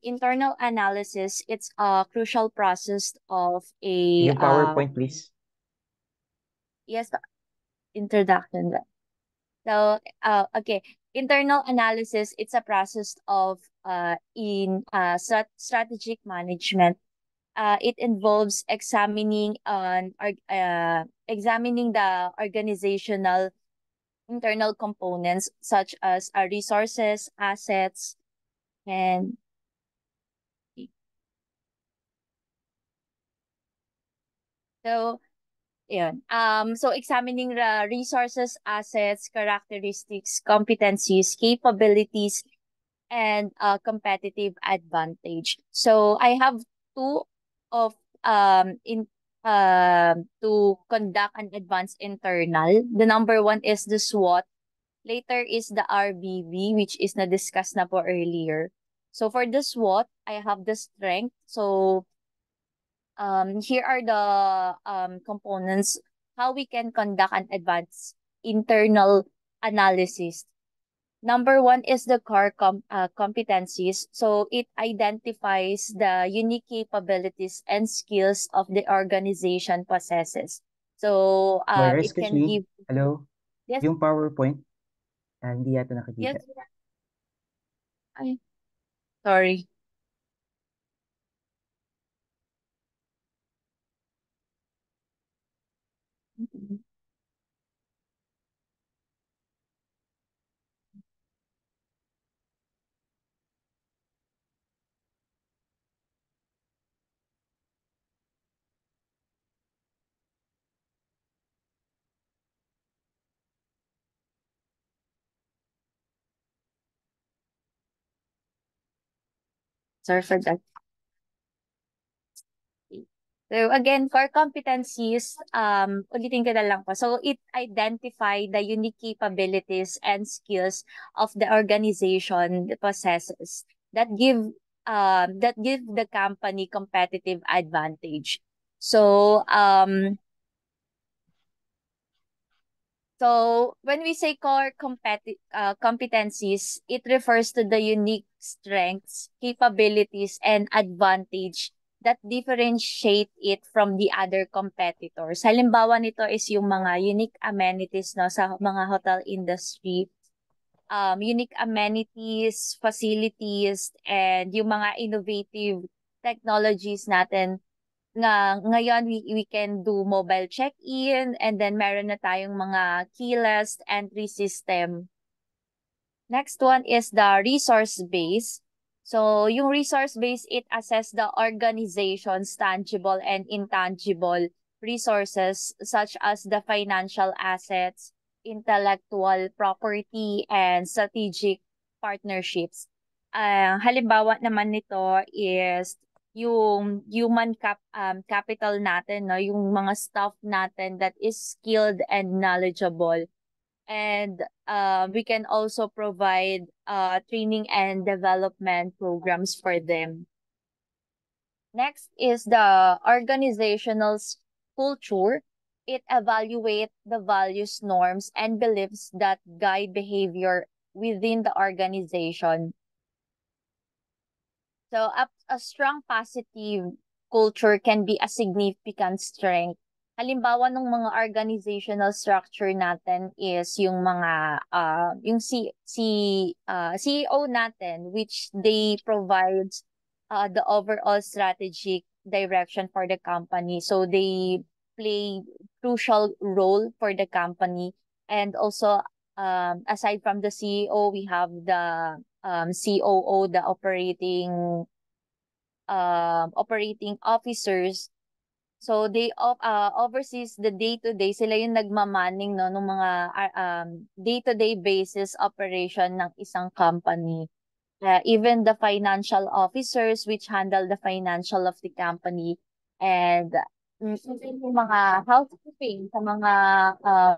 internal analysis, it's a crucial process of a Yung PowerPoint, please. yes, introduction. So okay, internal analysis, it's a process of strategic management. It involves examining the organizational internal components such as resources, assets, and so yeah. So examining the resources, assets, characteristics, competencies, capabilities, and competitive advantage. So I have two of in to conduct an advanced internal. The number one is the SWOT. Later is the RBV, which is na discussed na po earlier. So for the SWOT, I have the strength. So here are the components how we can conduct an advanced internal analysis. Number one is the core competencies. So it identifies the unique capabilities and skills of the organization possesses. So Moira, it excuse can me. give Hello? yes Yung PowerPoint, hindi yata yes nakikita. ay, sorry. Sorry for that. So again, core competencies, ulitin ko na lang po. So it identify the unique capabilities and skills of the organization possesses that give the company competitive advantage. So So when we say core competencies, it refers to the unique strengths, capabilities, and advantage that differentiate it from the other competitors. Halimbawa nito is yung mga unique amenities no sa mga hotel industry, unique amenities, facilities, and yung mga innovative technologies natin nga ngayon we can do mobile check-in, and then meron na tayong mga keyless entry system. Next one is the resource base. So yung resource base, it assess the organization's tangible and intangible resources such as the financial assets, intellectual property, and strategic partnerships. Halimbawa naman nito is yung capital natin, no, yung mga staff natin that is skilled and knowledgeable, and we can also provide training and development programs for them. Next is the organizational culture. It evaluates the values, norms, and beliefs that guide behavior within the organization. So a strong positive culture can be a significant strength. Halimbawa ng mga organizational structure natin is yung mga yung CEO natin, which they provide the overall strategic direction for the company. So they play crucial role for the company. And also aside from the CEO, we have the COO, the operating officers. So they oversees the day-to-day, sila yung nagmamaning no ng mga day-to-day basis operation ng isang company. Even the financial officers which handle the financial of the company, and even yung mga housekeeping sa mga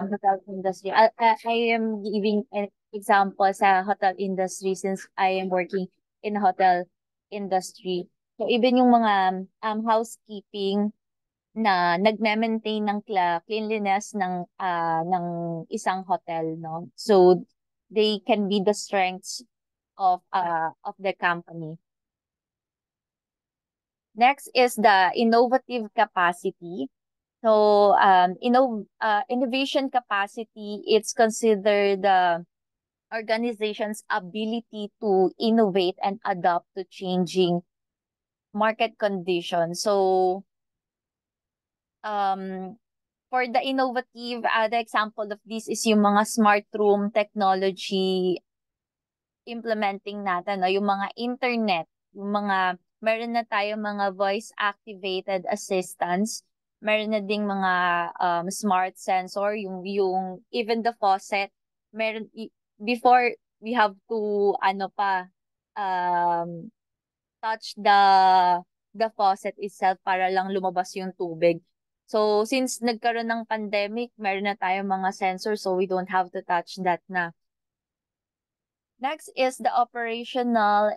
hotel industry. I am giving an example sa hotel industry since I am working in a hotel industry. So even yung mga housekeeping na nagme-maintain ng cleanliness ng isang hotel, no. So they can be the strengths of the company. Next is the innovative capacity. So innovation capacity, it's considered the organization's ability to innovate and adapt to changing market conditions. So for the innovative, the example of this is yung mga smart room technology implementing natin, no? Yung mga internet, yung mga, meron na tayo mga voice-activated assistants, meron na ding mga smart sensor, yung even the faucet, meron, before we have to, touch the faucet itself para lang lumabas yung tubig. So, since nagkaroon ng pandemic, meron na tayong mga sensors, so we don't have to touch that na. Next is the operational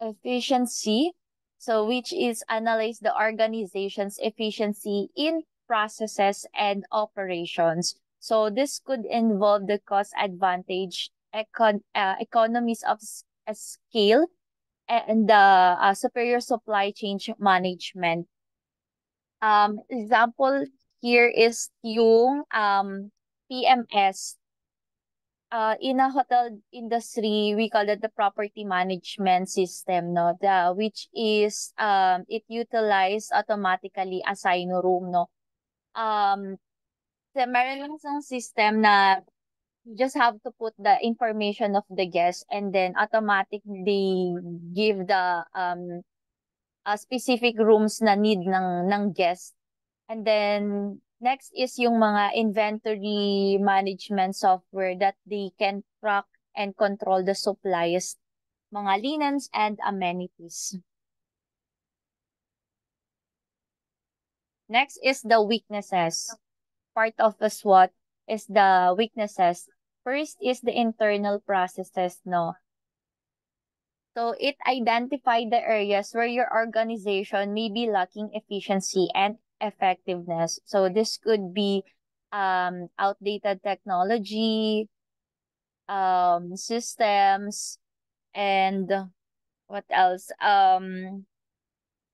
efficiency. So which is analyze the organization's efficiency in processes and operations. So this could involve the cost advantage, economies of scale, and the superior supply chain management. Example here is yung PMS. In a hotel industry, we call it the property management system, no? Which is it utilize automatically assign room, no? Meron lang isang system na you just have to put the information of the guest, and then automatically give the specific rooms na need ng guest. And then next is yung mga inventory management software that they can track and control the supplies, mga linens and amenities. Next is the weaknesses. Part of the SWOT is the weaknesses. First is the internal processes, no? So it identified the areas where your organization may be lacking efficiency and effectiveness. So this could be outdated technology, systems, and what else?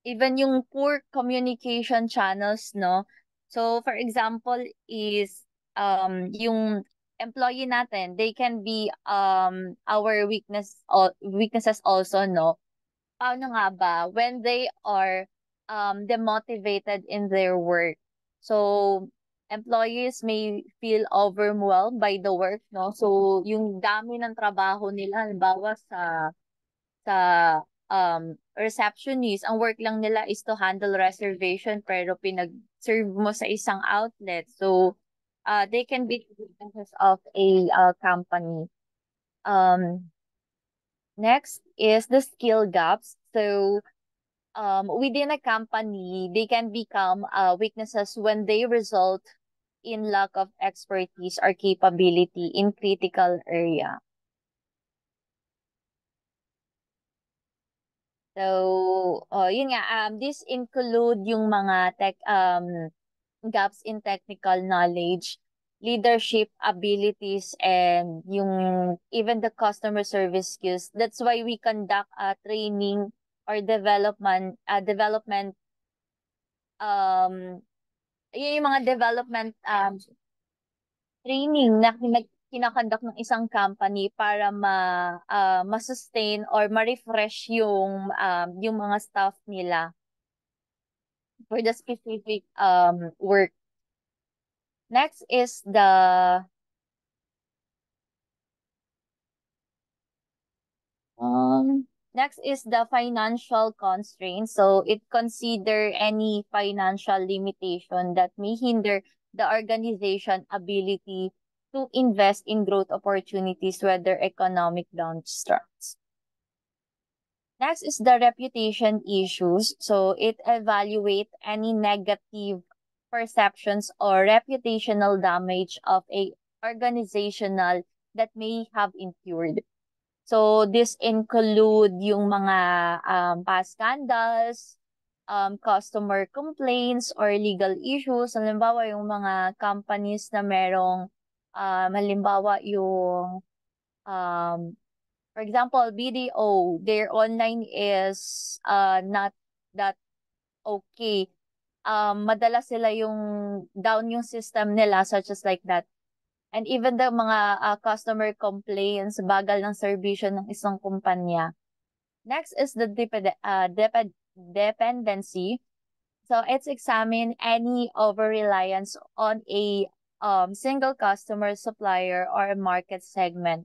Even yung poor communication channels, no? So, for example, is yung employee natin, they can be our weaknesses also, no? Paano nga ba when they are demotivated in their work? So, employees may feel overwhelmed by the work, no? So, yung dami ng trabaho nila, halimbawa sa receptionist, ang work lang nila is to handle reservation pero pinag-serve mo sa isang outlet. So, they can be the weaknesses of a company. Next is the skill gaps. So, within a company, they can become weaknesses when they result in lack of expertise or capability in critical area. So, yun nga, this include yung mga gaps in technical knowledge, leadership abilities, and yung even the customer service skills. That's why we conduct training or development um yun yung mga development training na kinakandak ng isang company para ma-sustain or ma-refresh yung mga staff nila for the specific work. Next is the financial constraints. So it consider any financial limitation that may hinder the organization ability to invest in growth opportunities whether economic downturns. Next is the reputation issues. So it evaluate any negative perceptions or reputational damage of a organizational that may have incurred. So this include yung mga past scandals, customer complaints or legal issues. Halimbawa yung mga companies na merong halimbawa yung for example, BDO, their online is not that okay. Madalas sila yung down yung system nila such as like that. And even the mga customer complaints, bagal ng serbisyo ng isang kumpanya. Next is the dependency. So it's examine any over-reliance on a single customer, supplier, or market segment.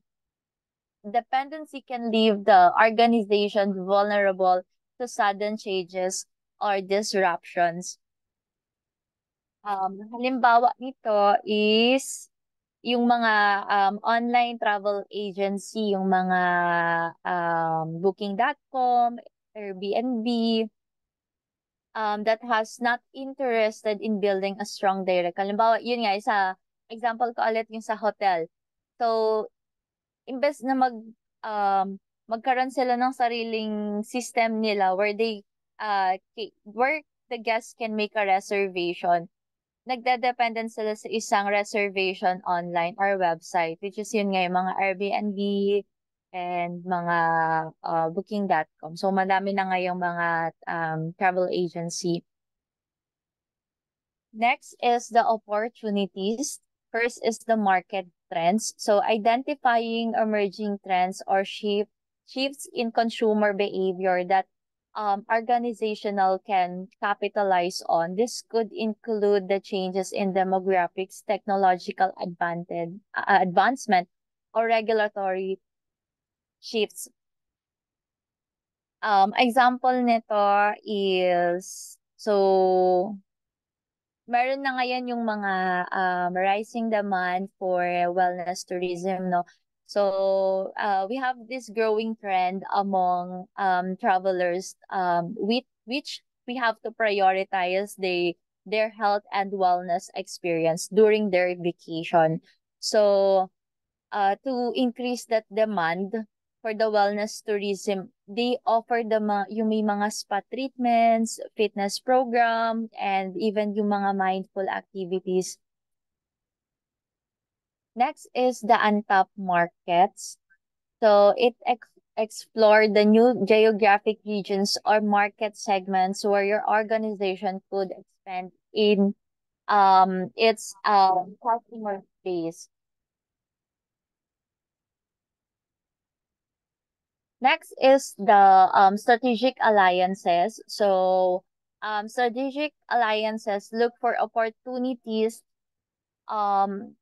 Dependency can leave the organization vulnerable to sudden changes or disruptions. Halimbawa nito is yung mga online travel agency, yung mga booking.com, Airbnb, that has not interested in building a strong direct. Halimbawa, yun nga, example ko ulit yung sa hotel. So, imbes na magkaroon sila ng sariling system nila where the guests can make a reservation, nagde-dependent sila sa isang reservation online or website, which is yun nga yung mga Airbnb and mga booking.com. So, madami na ngayong mga travel agency. Next is the opportunities. First is the market trends. So, identifying emerging trends or shifts in consumer behavior that organizational can capitalize on. This could include the changes in demographics, technological advancement, or regulatory shifts. Example nito is, so, meron na ngayon yung mga rising demand for wellness tourism, no? So, we have this growing trend among travelers which we have to prioritize their health and wellness experience during their vacation. So, to increase that demand for the wellness tourism, they offer yung may mga spa treatments, fitness program, and even yung mga mindful activities Next is the untapped markets. So it explore the new geographic regions or market segments where your organization could expand in its customer base. Next is the strategic alliances. So strategic alliances look for opportunities um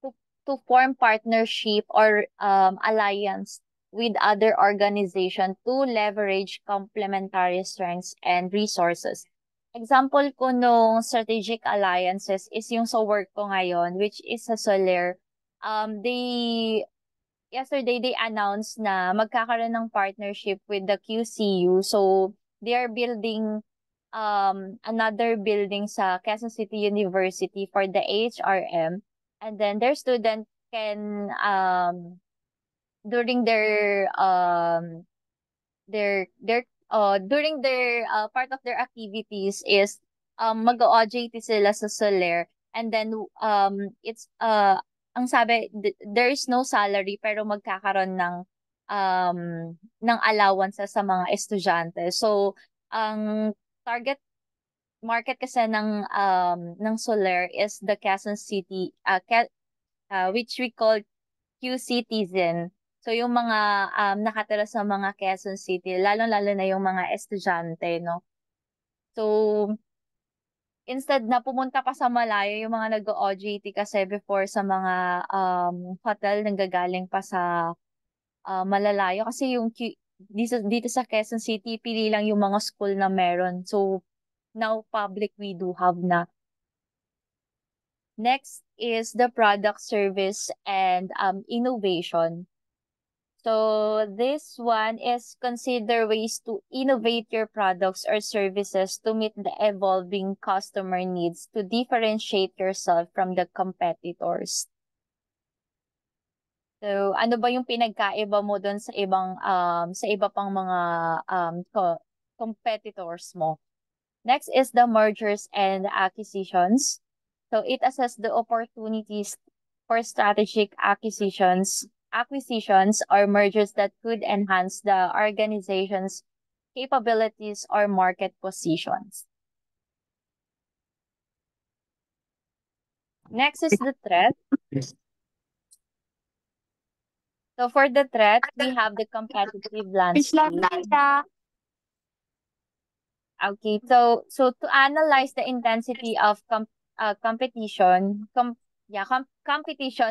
to, to form partnership or alliance with other organization to leverage complementary strengths and resources. Example ko nung strategic alliances is yung sa work ko ngayon, which is sa Soler. Yesterday they announced na magkakaroon ng partnership with the QCU. So they are building another building sa Quezon City University for the AHRM, and then their student can during their part of their activities is mag-OJT sila sa Soler, and then it's ang sabi there is no salary pero magkakaroon um ng allowance sa mga estudyante. So ang target market kasi ng Soler is the Quezon City, which we call Q-Citizen. So yung mga nakatira sa mga Quezon City, lalong-lalo na yung mga estudyante, no? So instead na pumunta pa sa malayo yung mga nag-OJT kasi before sa mga hotel nanggagaling pa sa malalayo kasi dito sa Quezon City pili lang yung mga school na meron. So now public we do have na. Next is the product service and innovation. So this one is consider ways to innovate your products or services to meet the evolving customer needs to differentiate yourself from the competitors. So ano ba yung pinagkaiba mo doon sa iba pang mga competitors mo? Next is the mergers and acquisitions. So it assesses the opportunities for strategic acquisitions or mergers that could enhance the organization's capabilities or market positions. Next is the threat. So for the threat, we have the competitive landscape. Okay, so to analyze the intensity of competition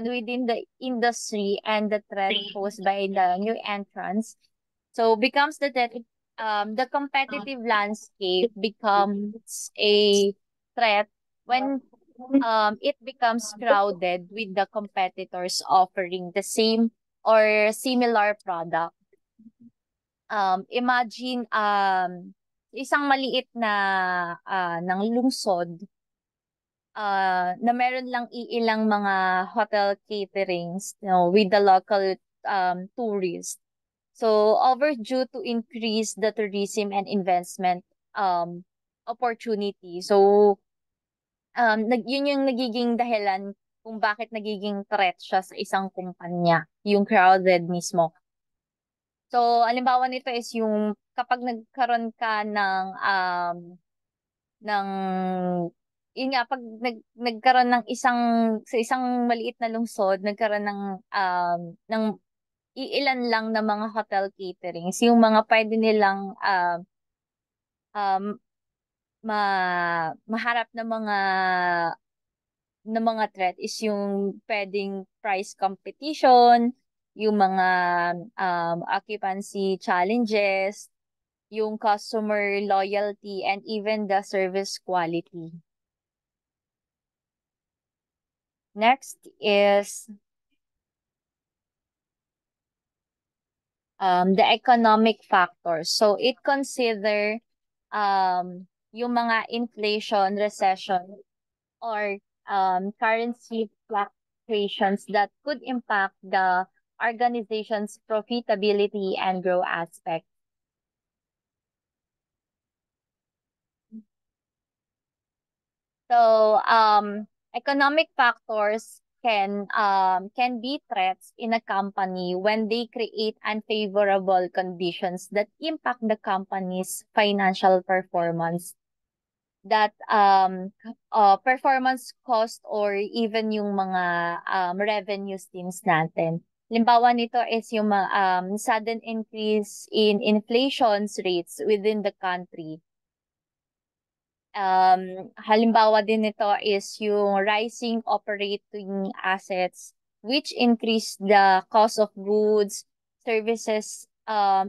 within the industry and the threat posed by the new entrants, so becomes the competitive landscape becomes a threat when it becomes crowded with the competitors offering the same or similar product. Imagine isang maliit na ng lungsod na meron lang iilang mga hotel caterings, with the local tourists. So overdue to increase the tourism and investment opportunity. So yun yung nagiging dahilan kung bakit nagiging threat siya sa isang kumpanya, yung crowded mismo. So, halimbawa nito is yung kapag nagkaroon ka ng yun nga pag nagkaroon ng sa isang maliit na lungsod, nagkaroon ng iilan lang na mga hotel caterings, yung mga pwede nilang um maharap na mga threat is yung pwedeng price competition, yung mga occupancy challenges, yung customer loyalty, and even the service quality. Next is the economic factors. So it consider yung mga inflation, recession, or currency fluctuations that could impact the organization's profitability and growth aspect. So, economic factors can be threats in a company when they create unfavorable conditions that impact the company's financial performance, that performance cost or even yung mga revenue streams natin. Limbawa nito is yung sudden increase in inflation rates within the country. Halimbawa din nito is yung rising operating assets which increase the cost of goods, services,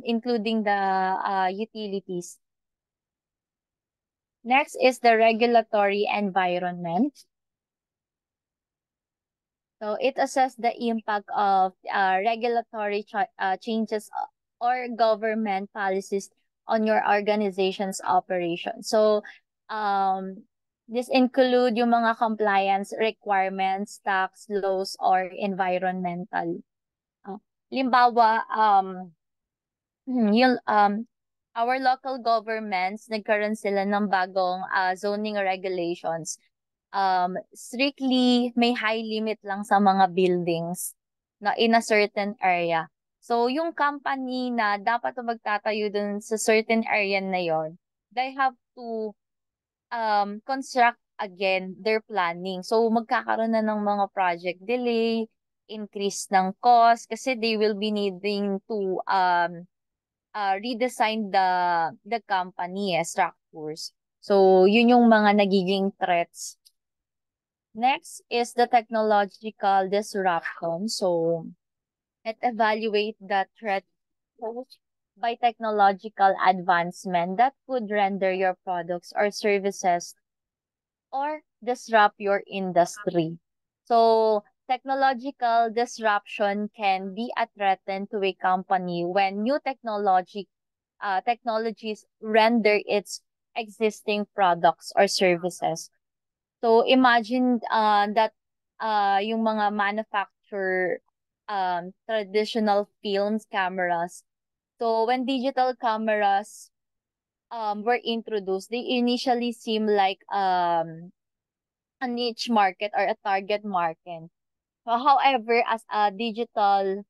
including the utilities. Next is the regulatory environment. So it assesses the impact of regulatory changes or government policies on your organization's operation. So this include yung mga compliance requirements, tax laws, or environmental. Limbawa, yung our local governments, nagkaroon sila ng bagong zoning regulations. Strictly may high limit lang sa mga buildings na in a certain area. So, yung company na dapat magtatayo dun sa certain area na yon, they have to construct again their planning. So, magkakaroon na ng mga project delay, increase ng cost, kasi they will be needing to redesign the company structures. So, yun yung mga nagiging threats. Next is the technological disruption. So, it evaluate the threat posed by technological advancement that could render your products or services or disrupt your industry. So, technological disruption can be a threat to a company when new technologies render its existing products or services. So imagine that yung mga manufacture traditional films cameras. So when digital cameras were introduced, they initially seem like a niche market or a target market. So, however, as a digital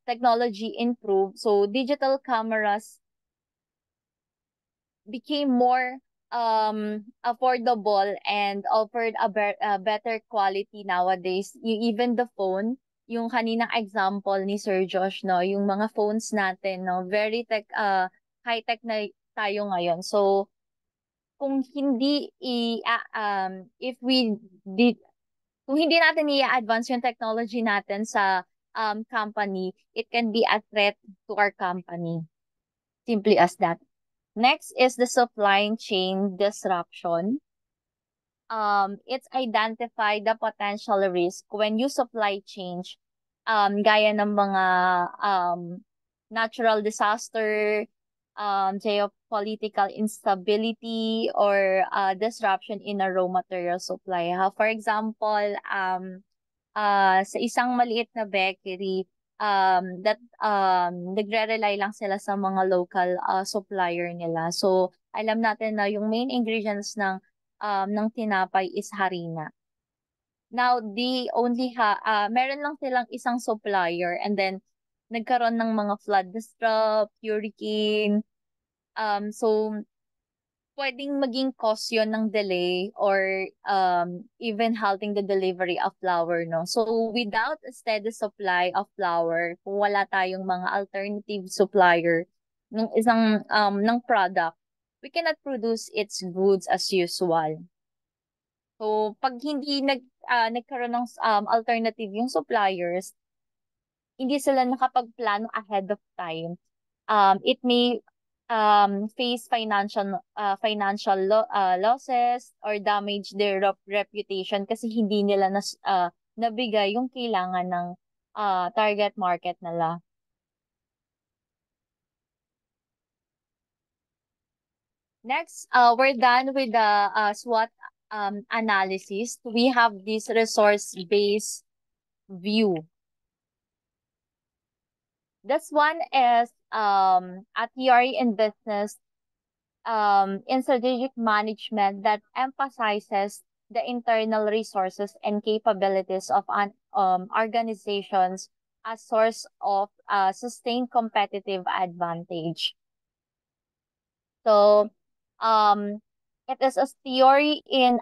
technology improved, so digital cameras became more affordable and offered a better quality nowadays. Even the phone, yung kaninang example ni Sir Josh, no, yung mga phones natin, no, very high tech na tayo ngayon. So kung hindi if we did kung hindi natin i-advance yung technology natin sa company, it can be a threat to our company. Simply as that. Next is the supply chain disruption. It's identify the potential risk when you supply chain, gaya ng mga natural disaster, geopolitical instability, or disruption in a raw material supply. For example, sa isang maliit na bakery, that nagre-rely lang sila sa mga local supplier nila. So, alam natin na yung main ingredients ng tinapay is harina. Now, meron lang silang isang supplier, and then nagkaroon ng mga flood disrupt, hurricane. So, pwedeng maging cause yun ng delay or even halting the delivery of flour, no? So, without a steady supply of flour, kung wala tayong mga alternative supplier ng product, we cannot produce its goods as usual. So, pag hindi nagkaroon ng alternative yung suppliers, hindi sila nakapagplano ahead of time. It may face financial losses or damage their reputation kasi hindi nila nabigay yung kailangan ng target market nila. Next, we're done with the SWOT analysis. We have this resource-based view. This one is a theory in business in strategic management that emphasizes the internal resources and capabilities of an organizations as source of sustained competitive advantage. So, um, it is a theory in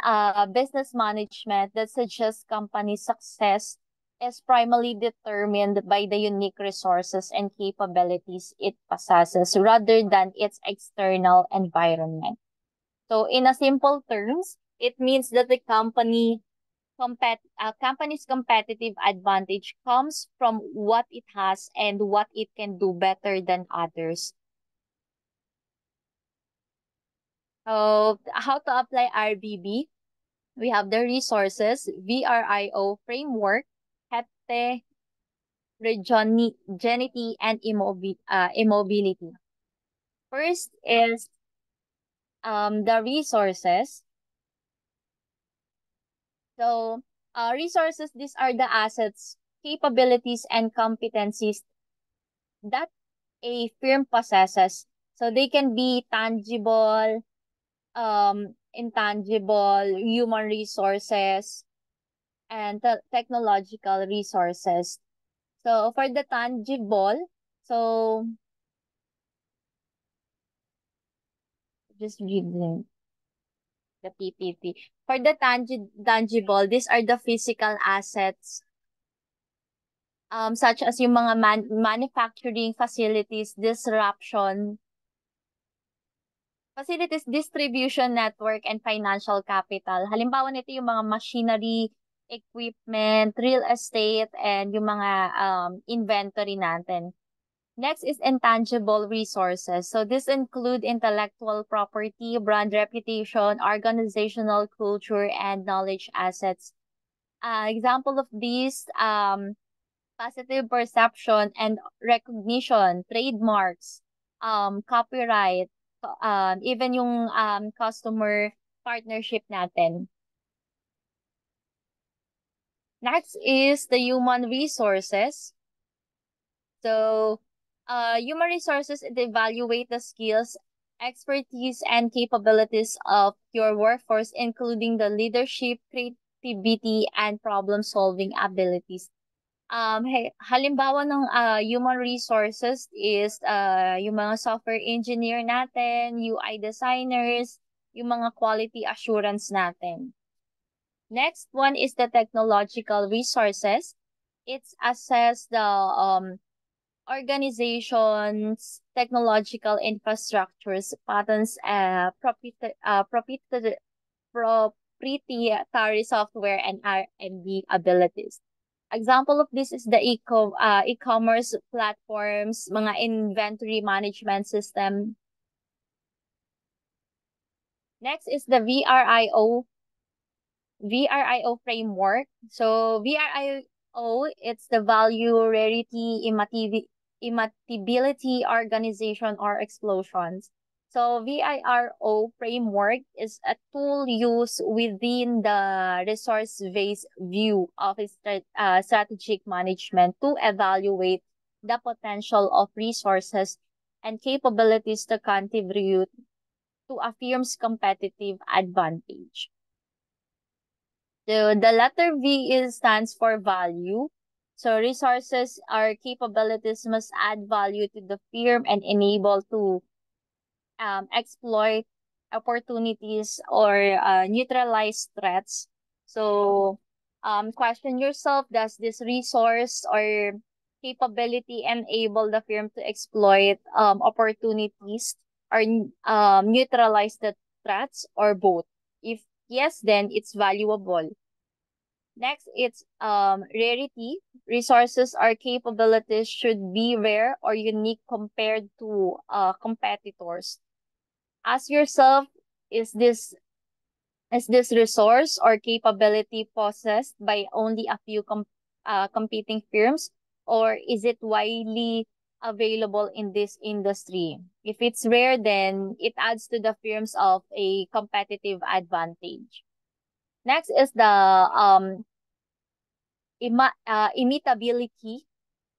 business management that suggests company success is primarily determined by the unique resources and capabilities it possesses rather than its external environment. So, in a simple terms, it means that the company's competitive advantage comes from what it has and what it can do better than others. So, how to apply RBB? We have the resources, VRIO framework, heterogeneity, and immobility. First is the resources. So, resources, these are the assets, capabilities, and competencies that a firm possesses. So, they can be tangible, intangible, human resources, and technological resources. So, for the tangible, so just reading the PPT. For the tangible, these are the physical assets, such as yung mga manufacturing facilities, distribution network, and financial capital. Halimbawa nito yung mga machinery, equipment, real estate, and yung mga inventory natin. Next is intangible resources. So this include intellectual property, brand reputation, organizational culture, and knowledge assets. Example of these, positive perception and recognition, trademarks, copyright, even yung customer partnership natin. Next is the human resources. So, human resources, it evaluate the skills, expertise, and capabilities of your workforce, including the leadership, creativity, and problem-solving abilities. Halimbawa ng human resources is yung mga software engineer natin, UI designers, yung mga quality assurance natin. Next one is the technological resources. It's assess the organizations, technological infrastructures, patents, proprietary software, and R&D abilities. Example of this is the e-commerce platforms, mga inventory management system. Next is the VRIO framework. So VRIO, it's the value, rarity, immutability, organization, or explosions. So VIRO framework is a tool used within the resource-based view of strategic management to evaluate the potential of resources and capabilities to contribute to a firm's competitive advantage. So the letter V stands for value. So resources or capabilities must add value to the firm and enable to exploit opportunities or neutralize threats. So question yourself, does this resource or capability enable the firm to exploit opportunities or neutralize the threats, or both? If yes, then it's valuable. Next, it's rarity. Resources or capabilities should be rare or unique compared to competitors. Ask yourself, is this resource or capability possessed by only a few competing firms, or is it widely available in this industry? If it's rare, then it adds to the firms of a competitive advantage. Next is the immutability.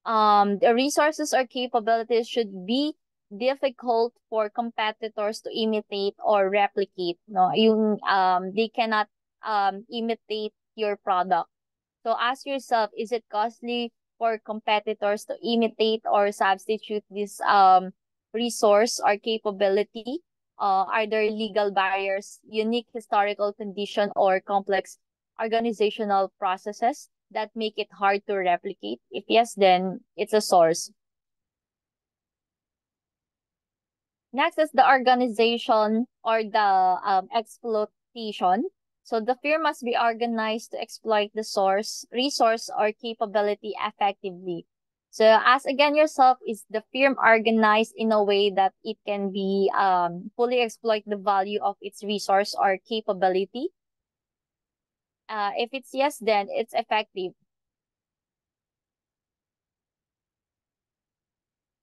The resources or capabilities should be difficult for competitors to imitate or replicate. No, they cannot imitate your product. So ask yourself, is it costly for competitors to imitate or substitute this resource or capability? Are there legal barriers, unique historical condition, or complex organizational processes that make it hard to replicate? If yes, then it's a source. Next is the organization or the exploitation. So the firm must be organized to exploit the source, resource, or capability effectively. So ask again yourself, is the firm organized in a way that it can be fully exploit the value of its resource or capability? If it's yes, then it's effective.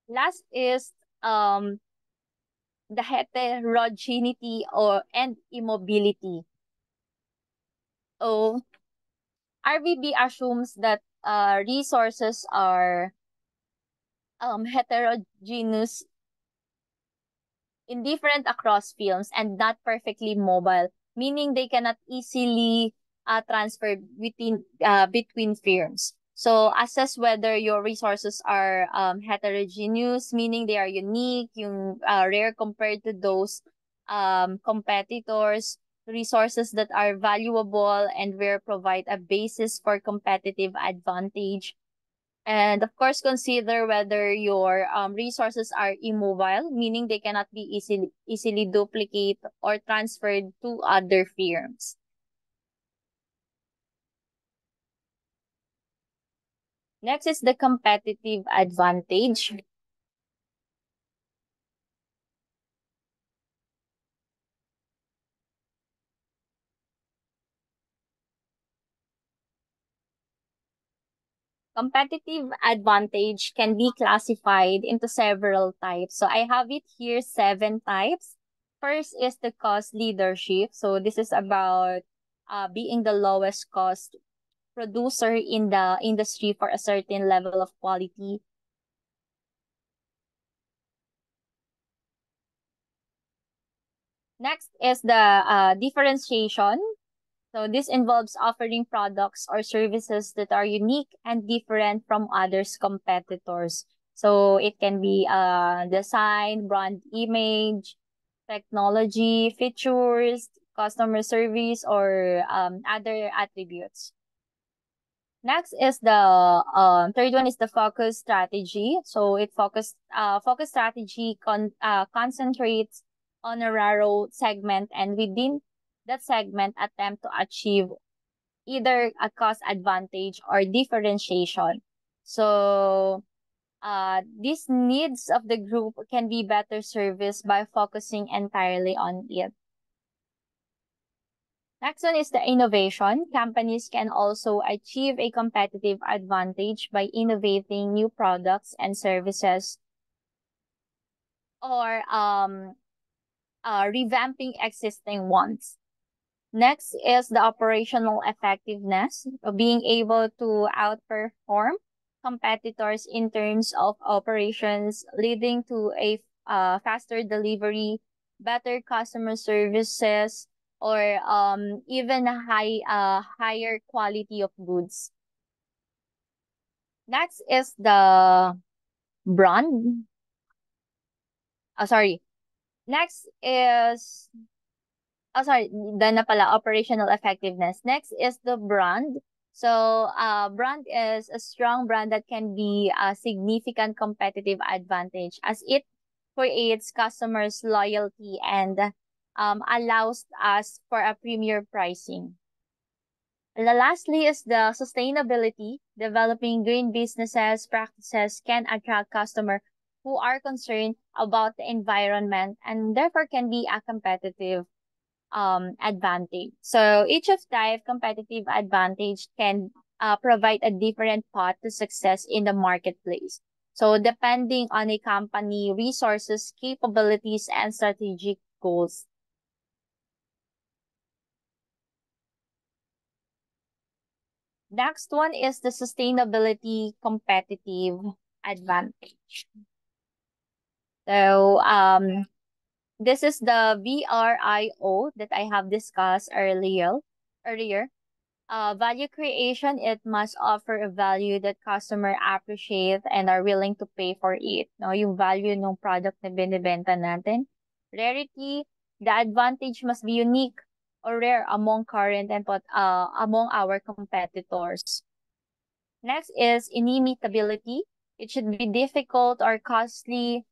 Last is the heterogeneity or and immobility. So RBB assumes that resources are heterogeneous, indifferent across films, and not perfectly mobile, meaning they cannot easily transfer between firms. So assess whether your resources are heterogeneous, meaning they are unique, rare compared to those competitors. Resources that are valuable and rare provide a basis for competitive advantage. And of course, consider whether your resources are immobile, meaning they cannot be easily duplicated or transferred to other firms. Next is the competitive advantage. Competitive advantage can be classified into several types. So I have it here, 7 types. First is the cost leadership. So this is about being the lowest cost producer in the industry for a certain level of quality. Next is the differentiation. So this involves offering products or services that are unique and different from others' competitors. So it can be design, brand image, technology, features, customer service, or other attributes. Next is the third one is the focus strategy. So focus strategy concentrates on a narrow segment, and within that segment attempt to achieve either a cost advantage or differentiation. So these needs of the group can be better serviced by focusing entirely on it. Next one is the innovation. Companies can also achieve a competitive advantage by innovating new products and services or revamping existing ones. Next is the operational effectiveness, being able to outperform competitors in terms of operations, leading to a faster delivery, better customer services, or even a higher quality of goods. Next is the brand. Sorry. Next is done na pala, operational effectiveness. Next is the brand. So, brand is a strong brand that can be a significant competitive advantage as it creates customers' loyalty and allows us for a premier pricing. Lastly is the sustainability. Developing green businesses practices can attract customers who are concerned about the environment and therefore can be a competitive advantage. So each of type competitive advantage can provide a different path to success in the marketplace. So depending on a company resources, capabilities, and strategic goals. Next one is the sustainability competitive advantage. So this is the VRIO that I have discussed earlier. earlier, value creation, it must offer a value that customer appreciate and are willing to pay for it. No, yung value ng product na binibenta natin. Rarity, the advantage must be unique or rare among current and among our competitors. Next is inimitability. It should be difficult or costly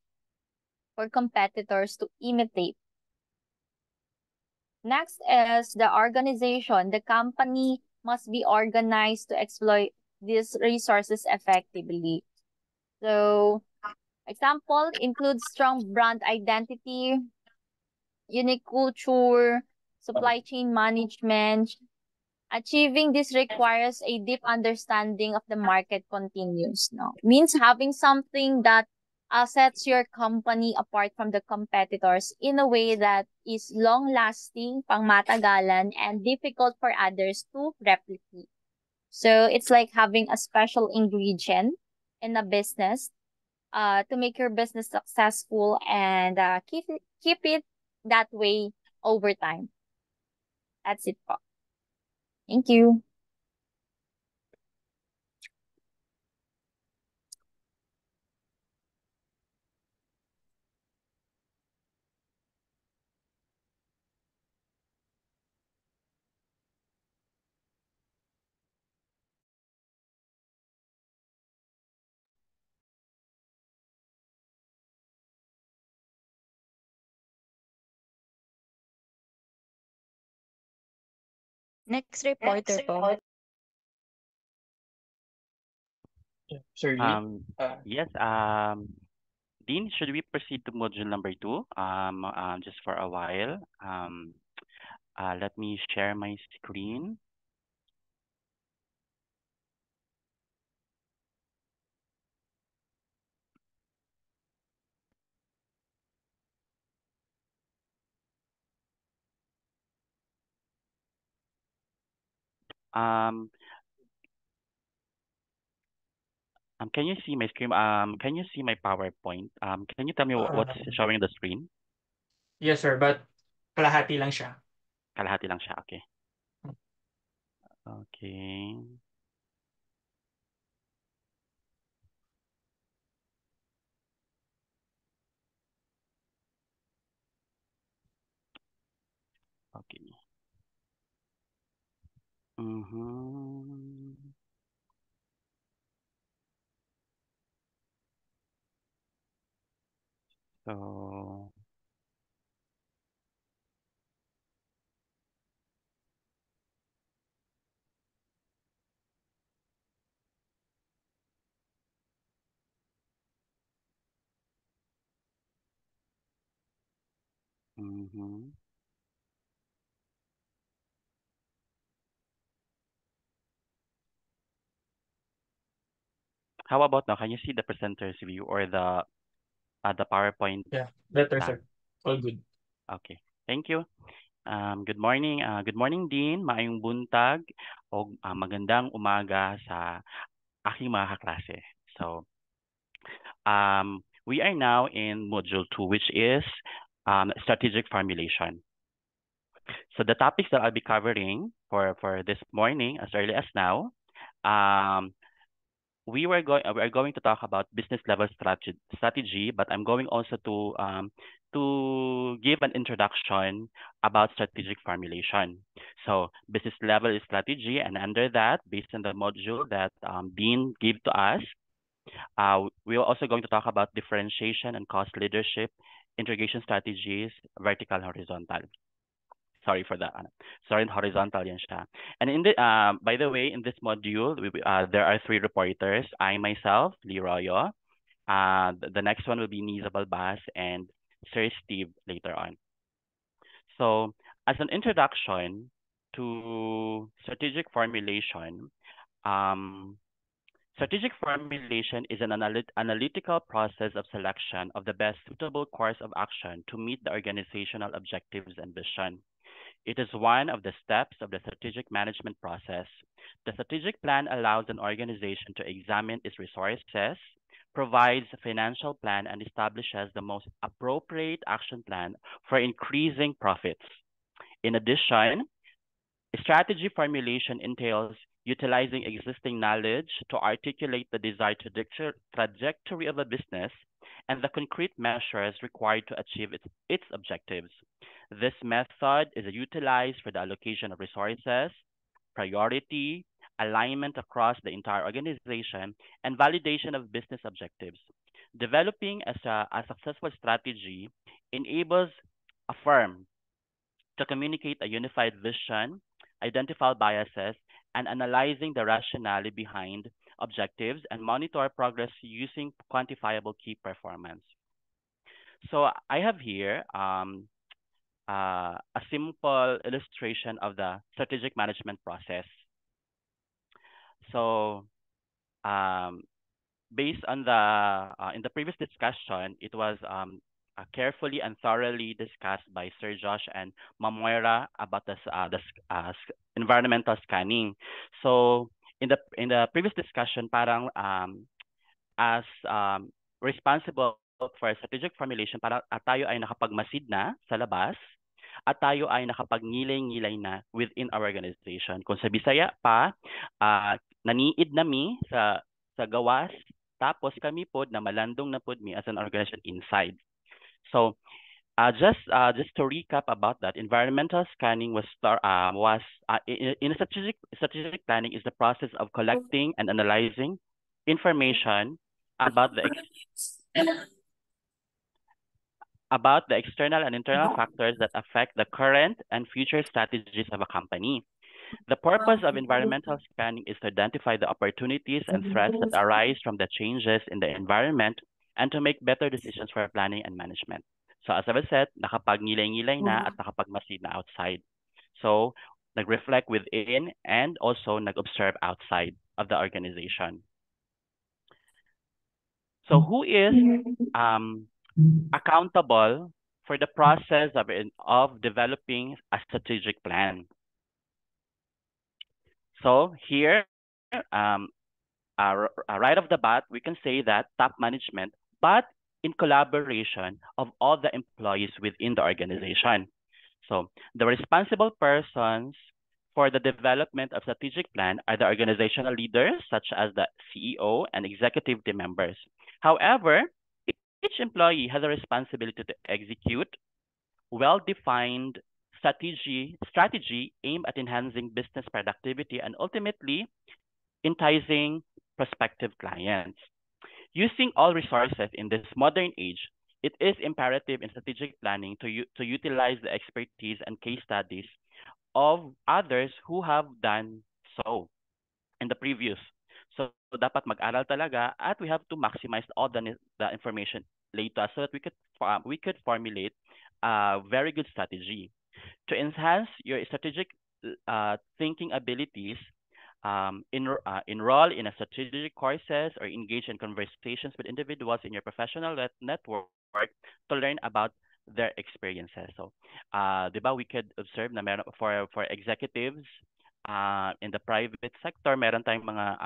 for competitors to imitate. Next is the organization. The company must be organized to exploit these resources effectively. So, example includes strong brand identity, unique culture, supply chain management. Achieving this requires a deep understanding of the market continues. No, means having something that sets your company apart from the competitors in a way that is long-lasting, pangmatagalan, and difficult for others to replicate. So it's like having a special ingredient in a business to make your business successful and keep it that way over time. That's it po. Thank you. Next reporter po. Sir Lee? Yes, Dean, should we proceed to module number 2? Just for a while. Let me share my screen. Can you see my screen? Can you see my PowerPoint? Can you tell me what's showing on the screen? Yes, sir, but kalahati lang siya. Kalahati lang siya, okay. Okay. Okay. So, how about now? Can you see the presenter's view or the PowerPoint? Yeah, better, tab? sir. All good. Okay, thank you. Good morning. Good morning, Dean. Maayong buntag o magandang umaga sa aking mga kaklase. So, we are now in module 2, which is strategic formulation. So the topics that I'll be covering for this morning, as early as now, we are going to talk about business level strategy, but I'm going also to give an introduction about strategic formulation. So business level is strategy, and under that, based on the module that Dean gave to us, we are also going to talk about differentiation and cost leadership, integration strategies, vertical, horizontal. Sorry for that. Sorry, horizontal yan siya. And in the by the way, in this module, there are 3 reporters. I myself, Lee Royo. The next one will be Niza Balbas and Sir Steve later on. So, as an introduction to strategic formulation, strategic formulation is an analytical process of selection of the best suitable course of action to meet the organizational objectives and vision. It is one of the steps of the strategic management process. The strategic plan allows an organization to examine its resources, provides a financial plan, and establishes the most appropriate action plan for increasing profits. In addition, Strategy formulation entails utilizing existing knowledge to articulate the desired trajectory of a business and the concrete measures required to achieve its objectives. This method is utilized for the allocation of resources, priority, alignment across the entire organization, and validation of business objectives. Developing a successful strategy enables a firm to communicate a unified vision, identify biases, and analyzing the rationale behind objectives and monitor progress using quantifiable key performance. So I have here a simple illustration of the strategic management process. So based on the in the previous discussion, it was carefully and thoroughly discussed by Sir Josh and Ma'am Moira about the environmental scanning. So in the previous discussion, parang as responsible for strategic formulation, parang tayo ay nakapagmasid na sa labas at tayo ay nakapagngilay-ngilay na within our organization. Kung sa Bisaya pa, naniid nami sa gawas, tapos kami pod na malandong na pod mi as an organization inside. So just to recap about that, environmental scanning was in a strategic planning is the process of collecting and analyzing information about the external and internal factors that affect the current and future strategies of a company. The purpose of environmental scanning is to identify the opportunities and threats that arise from the changes in the environment and to make better decisions for planning and management. So as I said, nakapag-ngilay-ngilay na at nakapagmasid na outside. So nag-reflect within and also nag-observe outside of the organization. So who is accountable for the process of developing a strategic plan? So here, right off the bat, we can say that top management, but in collaboration of all the employees within the organization. So the responsible persons for the development of strategic plan are the organizational leaders, such as the CEO and executive team members. However, each employee has a responsibility to execute well-defined strategy aimed at enhancing business productivity and ultimately enticing prospective clients. Using all resources in this modern age, it is imperative in strategic planning to utilize the expertise and case studies of others who have done so in the previous. So dapat mag-aral talaga at we have to maximize all the information later so that we could formulate a very good strategy. To enhance your strategic thinking abilities, enroll in a strategic courses or engage in conversations with individuals in your professional network to learn about their experiences. So, diba, we could observe na meron for executives in the private sector, meron tayong mga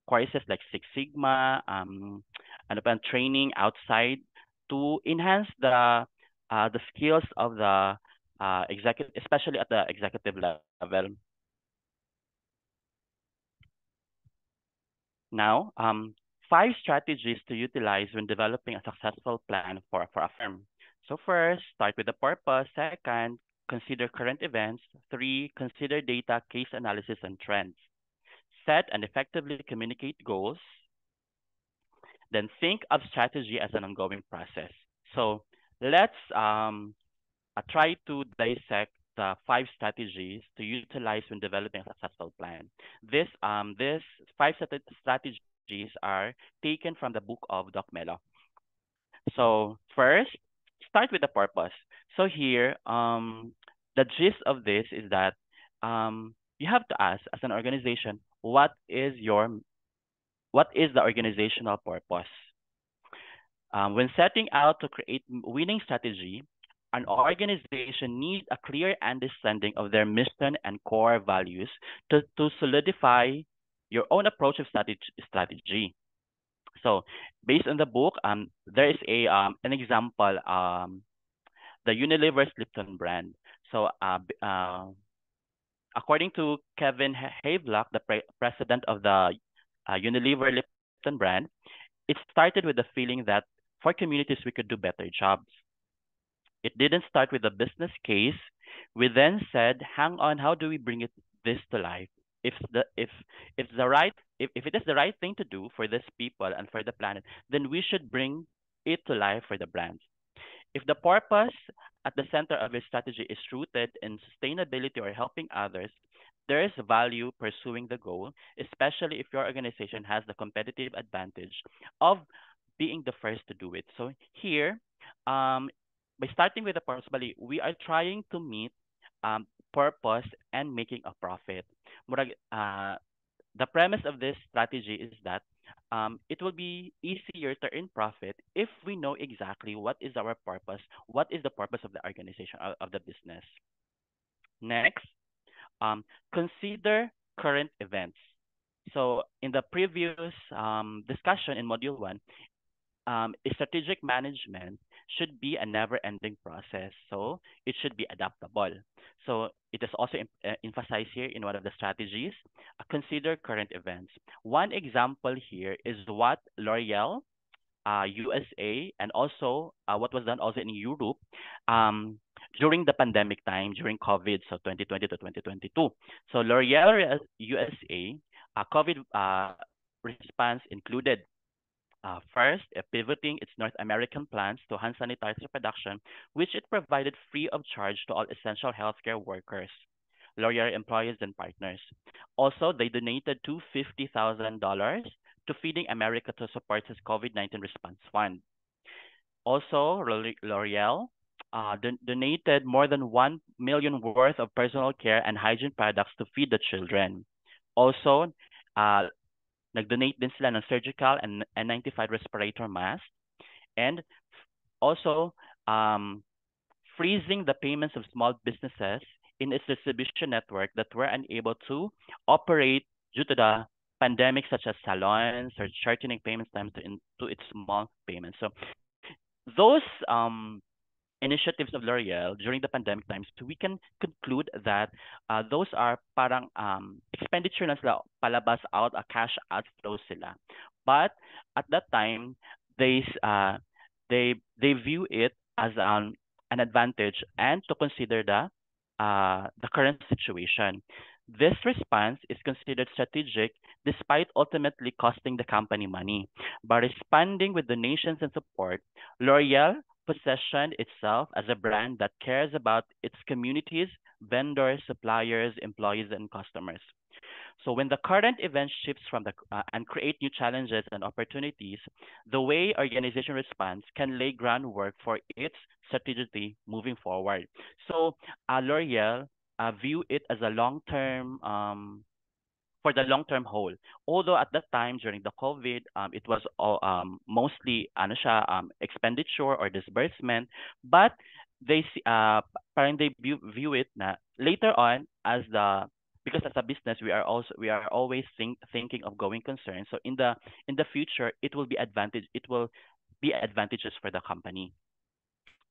courses like Six Sigma, training outside to enhance the skills of the executive, especially at the executive level. Now, 5 strategies to utilize when developing a successful plan for a firm. So first, start with the purpose. Second, consider current events. 3, consider data, case analysis, and trends. Set and effectively communicate goals. Then think of strategy as an ongoing process. So let's try to dissect the 5 strategies to utilize when developing a successful plan. This 5 strategies are taken from the book of Doc Mello. So first, start with the purpose. So here, the gist of this is that you have to ask as an organization, what is the organizational purpose? When setting out to create winning strategy, an organization needs a clear understanding of their mission and core values to solidify your own approach of strategy. So based on the book, there is an example, the Unilever Lipton brand. So According to Kevin Havelock, the president of the Unilever Lipton brand, it started with the feeling that for communities we could do better jobs. It didn't start with a business case. We then said, hang on, how do we bring this to life? If if it is the right thing to do for these people and for the planet, then we should bring it to life for the brands. If the purpose at the center of your strategy is rooted in sustainability or helping others, there is value pursuing the goal, especially if your organization has the competitive advantage of being the first to do it. So here, by starting with the purpose, we are trying to meet purpose and making a profit. The premise of this strategy is that it will be easier to earn profit if we know exactly what is our purpose, what is the purpose of the organization, of the business. Next, consider current events. So in the previous discussion in Module 1, strategic management should be a never-ending process. So it should be adaptable. So it is also emphasized here in one of the strategies. Consider current events. One example here is what L'Oreal, USA, and also what was done also in Europe during the pandemic time, during COVID, so 2020 to 2022. So L'Oreal USA, COVID response included first, pivoting its North American plants to hand sanitizer production, which it provided free of charge to all essential healthcare workers, L'Oreal employees, and partners. Also, they donated $250,000 to Feeding America to support its COVID-19 response fund. Also, L'Oreal donated more than 1 million worth of personal care and hygiene products to feed the children. Also, nag-donate din sila ng surgical and N95 respirator mask. And also, freezing the payments of small businesses in its distribution network that were unable to operate due to the pandemic, such as salons or shortening payment times to its small payments. So those initiatives of L'Oreal during the pandemic times, we can conclude that those are parang expenditure na sila, palabas out, a cash outflow sila. But at that time, they view it as an advantage and to consider the current situation. This response is considered strategic despite ultimately costing the company money. By responding with donations and support, L'Oreal positioned itself as a brand that cares about its communities, vendors, suppliers, employees, and customers. So when the current event shifts from and create new challenges and opportunities, the way organization responds can lay groundwork for its strategy moving forward. So L'Oreal view it as a long-term for the long-term whole. Although at that time during the COVID, it was all, mostly expenditure or disbursement, but they parang they view it na later on as because as a business we are always thinking of going concern. So in the future it will be advantages for the company.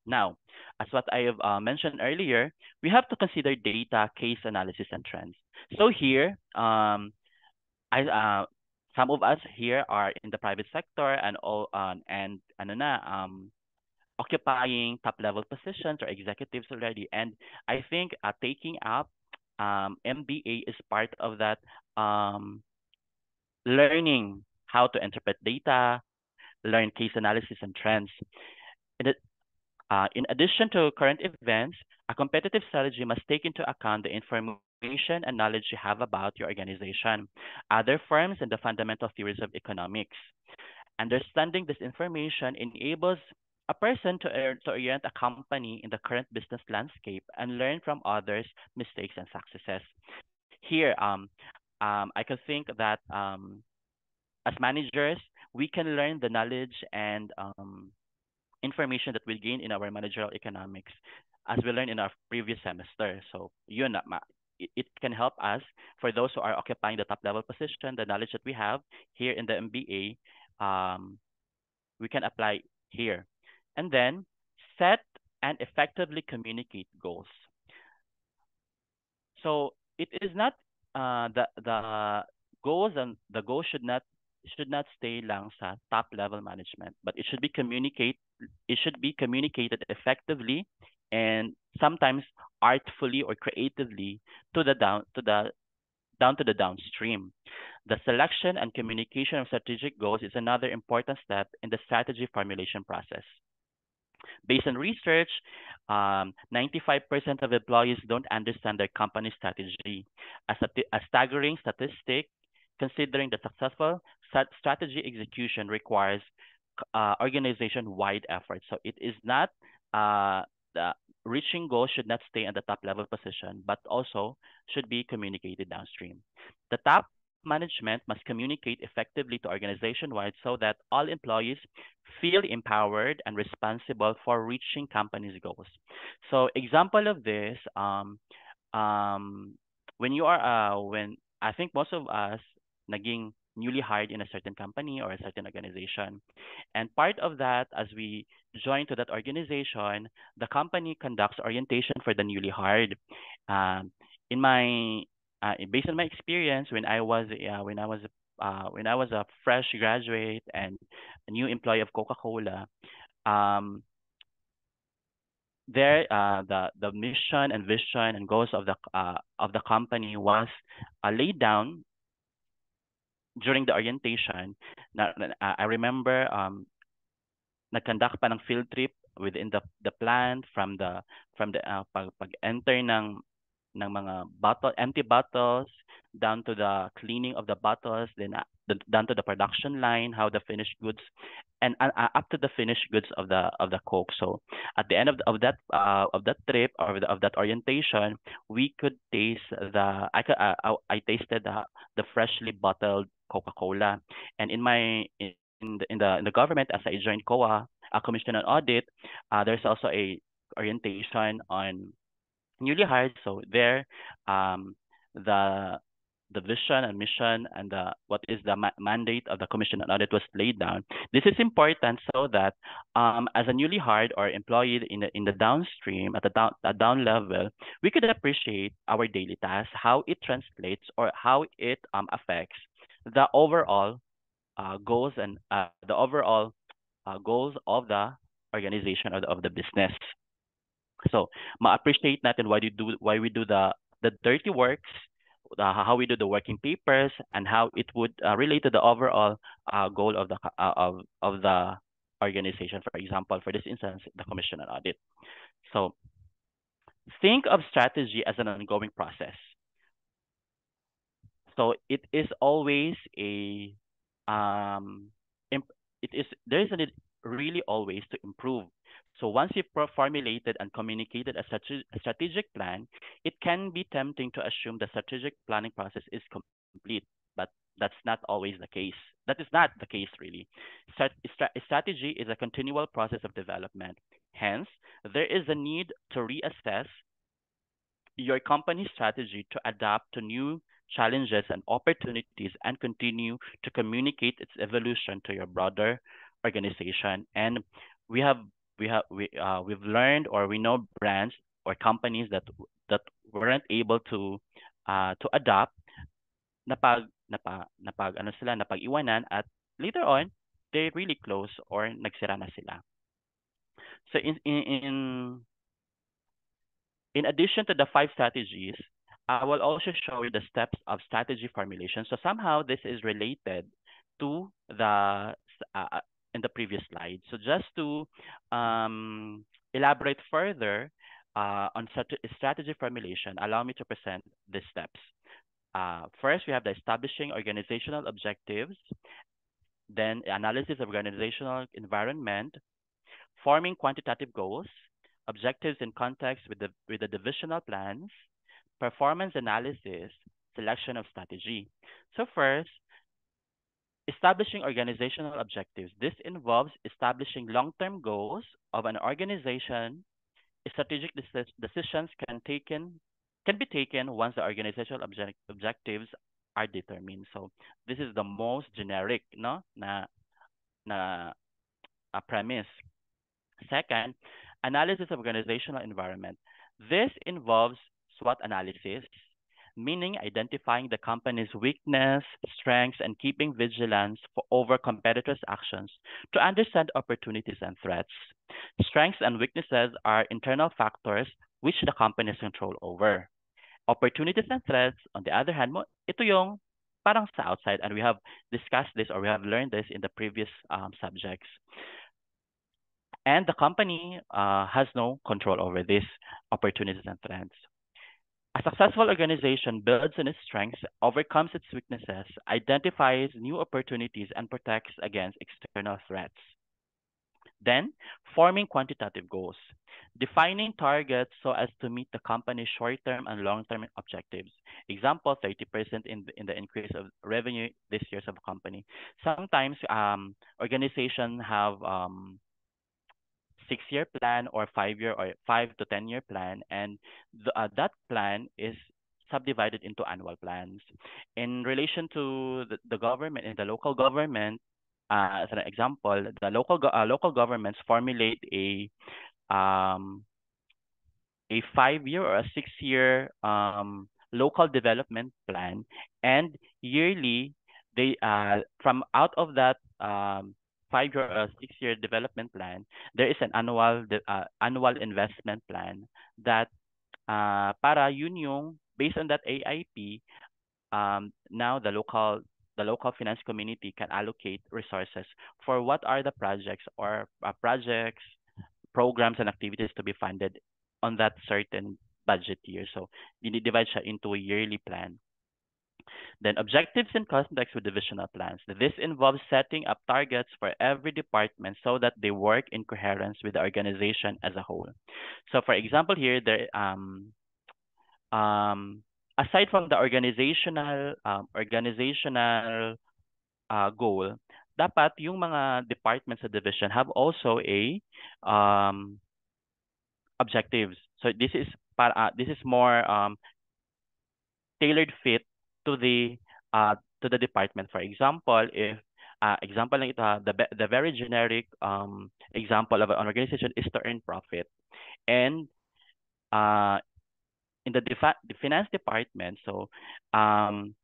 Now, as what I have mentioned earlier, we have to consider data, case analysis, and trends. So here, some of us here are in the private sector and occupying top level positions or executives already. And I think taking up MBA is part of that learning how to interpret data, learn case analysis and trends. In addition to current events, a competitive strategy must take into account the information and knowledge you have about your organization, other firms, and the fundamental theories of economics. Understanding this information enables a person to orient a company in the current business landscape and learn from others' mistakes and successes. Here, I can think that as managers, we can learn the knowledge and information that we gain in our managerial economics as we learned in our previous semester. So it can help us for those who are occupying the top level position, the knowledge that we have here in the MBA, we can apply here. And then set and effectively communicate goals. So it is not the goals, and the goals should not stay lang sa top level management, but it should be communicated effectively and sometimes artfully or creatively to the down to the downstream. The selection and communication of strategic goals is another important step in the strategy formulation process. Based on research, 95% of employees don't understand their company strategy. A staggering statistic, considering the successful strategy execution requires organization-wide effort. So it is not the reaching goals should not stay at the top level position, but also should be communicated downstream. The top management must communicate effectively to organization-wide so that all employees feel empowered and responsible for reaching company's goals. So example of this, um, when I think most of us naging newly hired in a certain company or a certain organization. And part of that, as we join to that organization, the company conducts orientation for the newly hired. Um, in my Based on my experience when I was a fresh graduate and a new employee of Coca-Cola, um, the mission and vision and goals of the company was laid down during the orientation. I remember nag-conduct pa ng field trip within the plant from the pag-enter ng mga empty bottles down to the cleaning of the bottles, then down to the production line, how the finished goods, and up to the finished goods of the Coke. So at the end of that trip or of that orientation, we could taste I tasted the freshly bottled Coca-Cola, and in the government as I joined COA, a Commission on Audit, there's also a orientation on newly hired. So there, the vision and mission and what is the mandate of the Commission on Audit was laid down. This is important so that as a newly hired or employee in the downstream at the down level, we could appreciate our daily tasks, how it translates or how it affects the overall goals and the overall goals of the organization of the business. So ma-appreciate natin why we do the dirty works, how we do the working papers, and how it would relate to the overall goal of the organization. For example, for this instance, the Commission on Audit. So think of strategy as an ongoing process. So it is always there is a need really always to improve. So once you've formulated and communicated a strategic plan, it can be tempting to assume the strategic planning process is complete, but that's not always the case. That is not the case, really. Strategy is a continual process of development. Hence, there is a need to reassess your company's strategy to adapt to new challenges and opportunities and continue to communicate its evolution to your broader organization. And we've learned or we know brands or companies that weren't able to adapt, napag-iwanan at later on they really close or nagsira na sila. So in addition to the 5 strategies, I will also show you the steps of strategy formulation. So somehow this is related to the in the previous slide. So just to elaborate further on strategy formulation, allow me to present the steps. First, we have the establishing organizational objectives, then analysis of organizational environment, forming quantitative goals, objectives in context with the divisional plans, performance analysis, selection of strategy. So first, establishing organizational objectives. This involves establishing long-term goals of an organization. Strategic decisions can be taken once the organizational objectives are determined. So this is the most generic na premise. Second, analysis of organizational environment. This involves SWOT analysis. meaning identifying the company's weakness, strengths, and keeping vigilance over competitors' actions to understand opportunities and threats. Strengths and weaknesses are internal factors which the company has control over. Opportunities and threats, on the other hand, ito yung parang sa outside, and we have discussed this or we have learned this in the previous subjects. And the company has no control over these opportunities and threats. A successful organization builds on its strengths, overcomes its weaknesses, identifies new opportunities, and protects against external threats. Then, forming quantitative goals. Defining targets so as to meet the company's short-term and long-term objectives. Example, 30% in the increase of revenue this year of a company. Sometimes organizations have 6-year plan or 5-year or 5 to 10-year plan, and that plan is subdivided into annual plans. In relation to the government, in the local government, as an example, the local governments formulate a 5-year or a 6-year local development plan, and yearly they from out of that 5-year or 6-year development plan, there is an annual investment plan that para yun yung based on that AIP, now the local finance community can allocate resources for what are the projects or programs and activities to be funded on that certain budget year. So dinidivide siya into a yearly plan. Then objectives in context with divisional plans. This involves setting up targets for every department so that they work in coherence with the organization as a whole. So for example here, there aside from the organizational goal, dapat yung mga departments sa division have also a objectives. So this is more tailored fit to the department. For example, if example lang ito, the very generic example of an organization is to earn profit, and in the finance department, so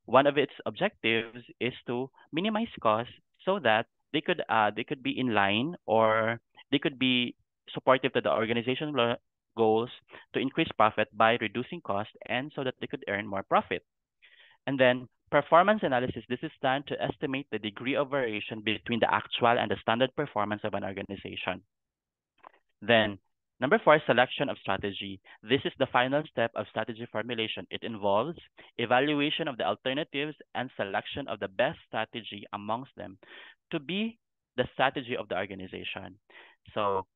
one of its objectives is to minimize costs so that they could be in line, or they could be supportive to the organizational goals to increase profit by reducing costs, and so that they could earn more profit. And then performance analysis. This is done to estimate the degree of variation between the actual and the standard performance of an organization. Then number 4, selection of strategy. This is the final step of strategy formulation. It involves evaluation of the alternatives and selection of the best strategy amongst them to be the strategy of the organization. So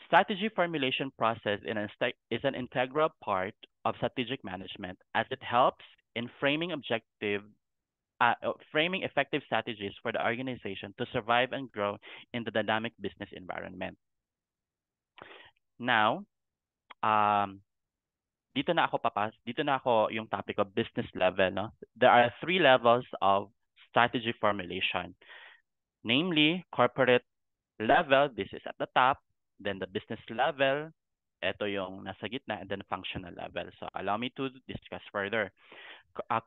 strategy formulation process is an integral part of strategic management, as it helps in framing effective strategies for the organization to survive and grow in the dynamic business environment. Now, dito na ako yung topic of business level, no? There are 3 levels of strategy formulation. Namely, corporate level, this is at the top, then the business level, ito yung nasa gitna, and then functional level. So allow me to discuss further.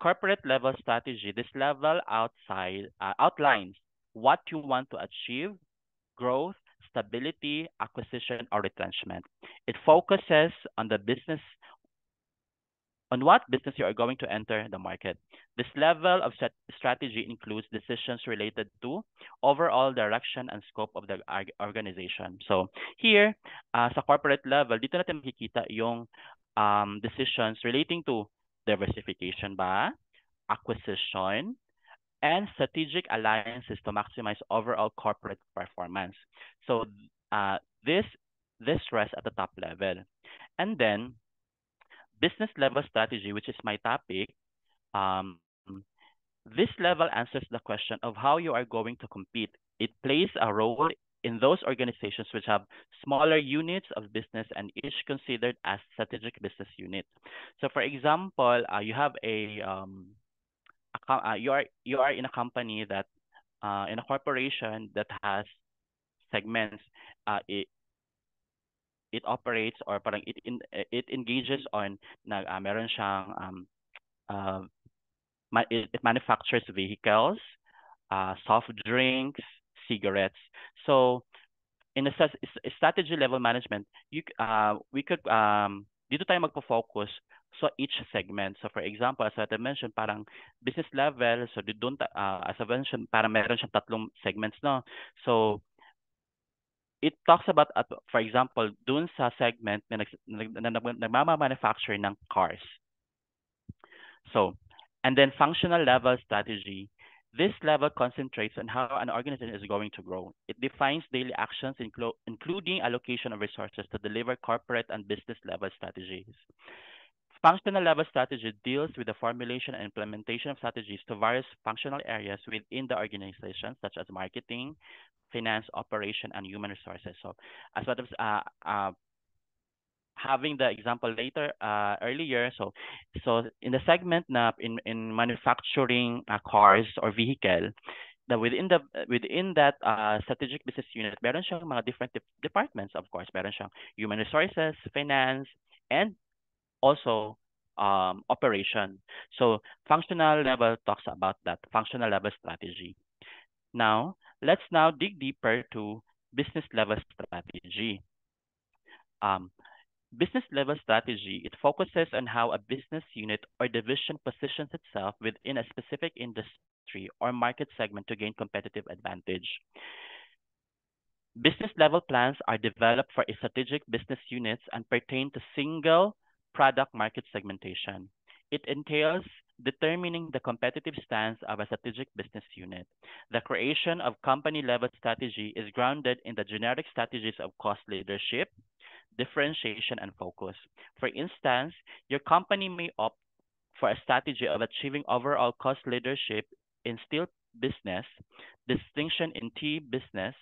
Corporate level strategy, this level outlines what you want to achieve: growth, stability, acquisition, or retrenchment. It focuses on what business you are going to enter the market. This level of strategy includes decisions related to overall direction and scope of the organization. So here, sa corporate level, dito natin makikita yung decisions relating to diversification ba, acquisition, and strategic alliances to maximize overall corporate performance. So this rests at the top level. And then business level strategy, which is my topic, this level answers the question of how you are going to compete. It plays a role in those organizations which have smaller units of business and each considered as strategic business unit. So for example, you have you are in a company that in a corporation that has segments. it operates or parang it engages on meron siyang it manufactures vehicles, soft drinks, cigarettes. So in a strategy level management, we could dito tayo magpo-focus so each segment. So for example, as I mentioned, parang business level, so doon as I mentioned, parang meron siyang tatlong segments, no? So it talks about, for example, dun sa segment na nagmama-manufacture ng cars. So, and then functional level strategy. This level concentrates on how an organization is going to grow. It defines daily actions, including allocation of resources to deliver corporate and business level strategies. Functional level strategy deals with the formulation and implementation of strategies to various functional areas within the organization, such as marketing, finance, operation, and human resources. So, as what having the example earlier, so in the segment na in manufacturing cars or vehicle, within that strategic business unit, meron siyang mga different departments, of course. Meron siyang human resources, finance, and also operation. So functional level talks about that, functional level strategy. Now, let's now dig deeper to business level strategy. Business level strategy, it focuses on how a business unit or division positions itself within a specific industry or market segment to gain competitive advantage. Business level plans are developed for strategic business units and pertain to single product market segmentation. It entails determining the competitive stance of a strategic business unit. The creation of company level strategy is grounded in the generic strategies of cost leadership, differentiation, and focus. For instance, your company may opt for a strategy of achieving overall cost leadership in steel business, distinction in tea business,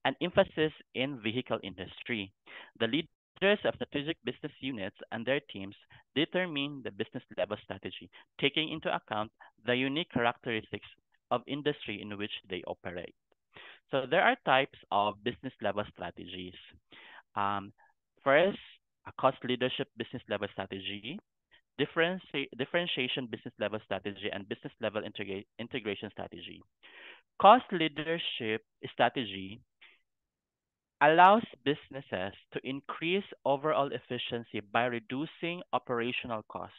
and emphasis in vehicle industry. The leaders of strategic business units and their teams determine the business level strategy, taking into account the unique characteristics of industry in which they operate. So there are types of business level strategies. First, a cost leadership business level strategy, differentiation business level strategy, and business level integration strategy. Cost leadership strategy allows businesses to increase overall efficiency by reducing operational cost.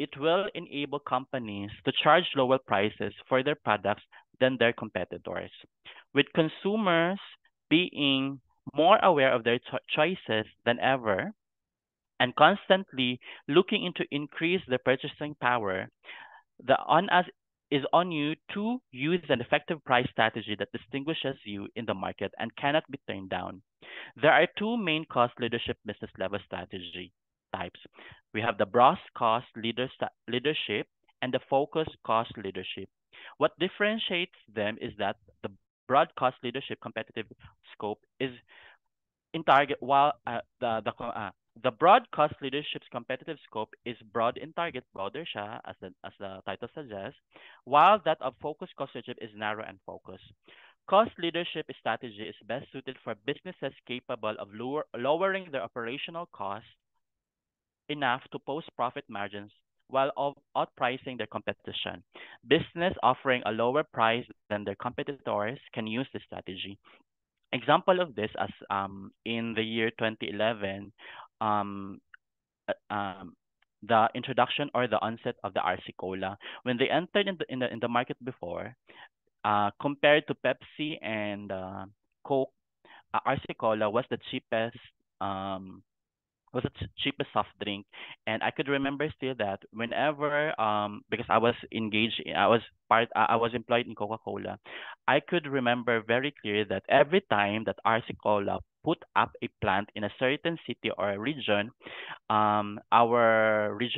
It will enable companies to charge lower prices for their products than their competitors. With consumers being more aware of their choices than ever and constantly looking into increase their purchasing power, the onus is on you to use an effective price strategy that distinguishes you in the market and cannot be turned down. There are two main cost leadership business level strategy types. We have the broad cost leadership and the focused cost leadership. What differentiates them is that the broad cost leadership competitive scope is in target, while the broad cost leadership's competitive scope is broad in target, broader siya, as the title suggests, while that of focused cost leadership is narrow and focused. Cost leadership strategy is best suited for businesses capable of lowering their operational costs enough to post profit margins while outpricing their competition. Business offering a lower price than their competitors can use this strategy. Example of this, as in the year 2011, the introduction or the onset of the RC Cola, when they entered in the market before, compared to Pepsi and Coke, RC Cola was the cheapest cheapest soft drink. And I could remember still that whenever because I was I was employed in Coca-Cola, I could remember very clear that every time that RC Cola put up a plant in a certain city or a region, our region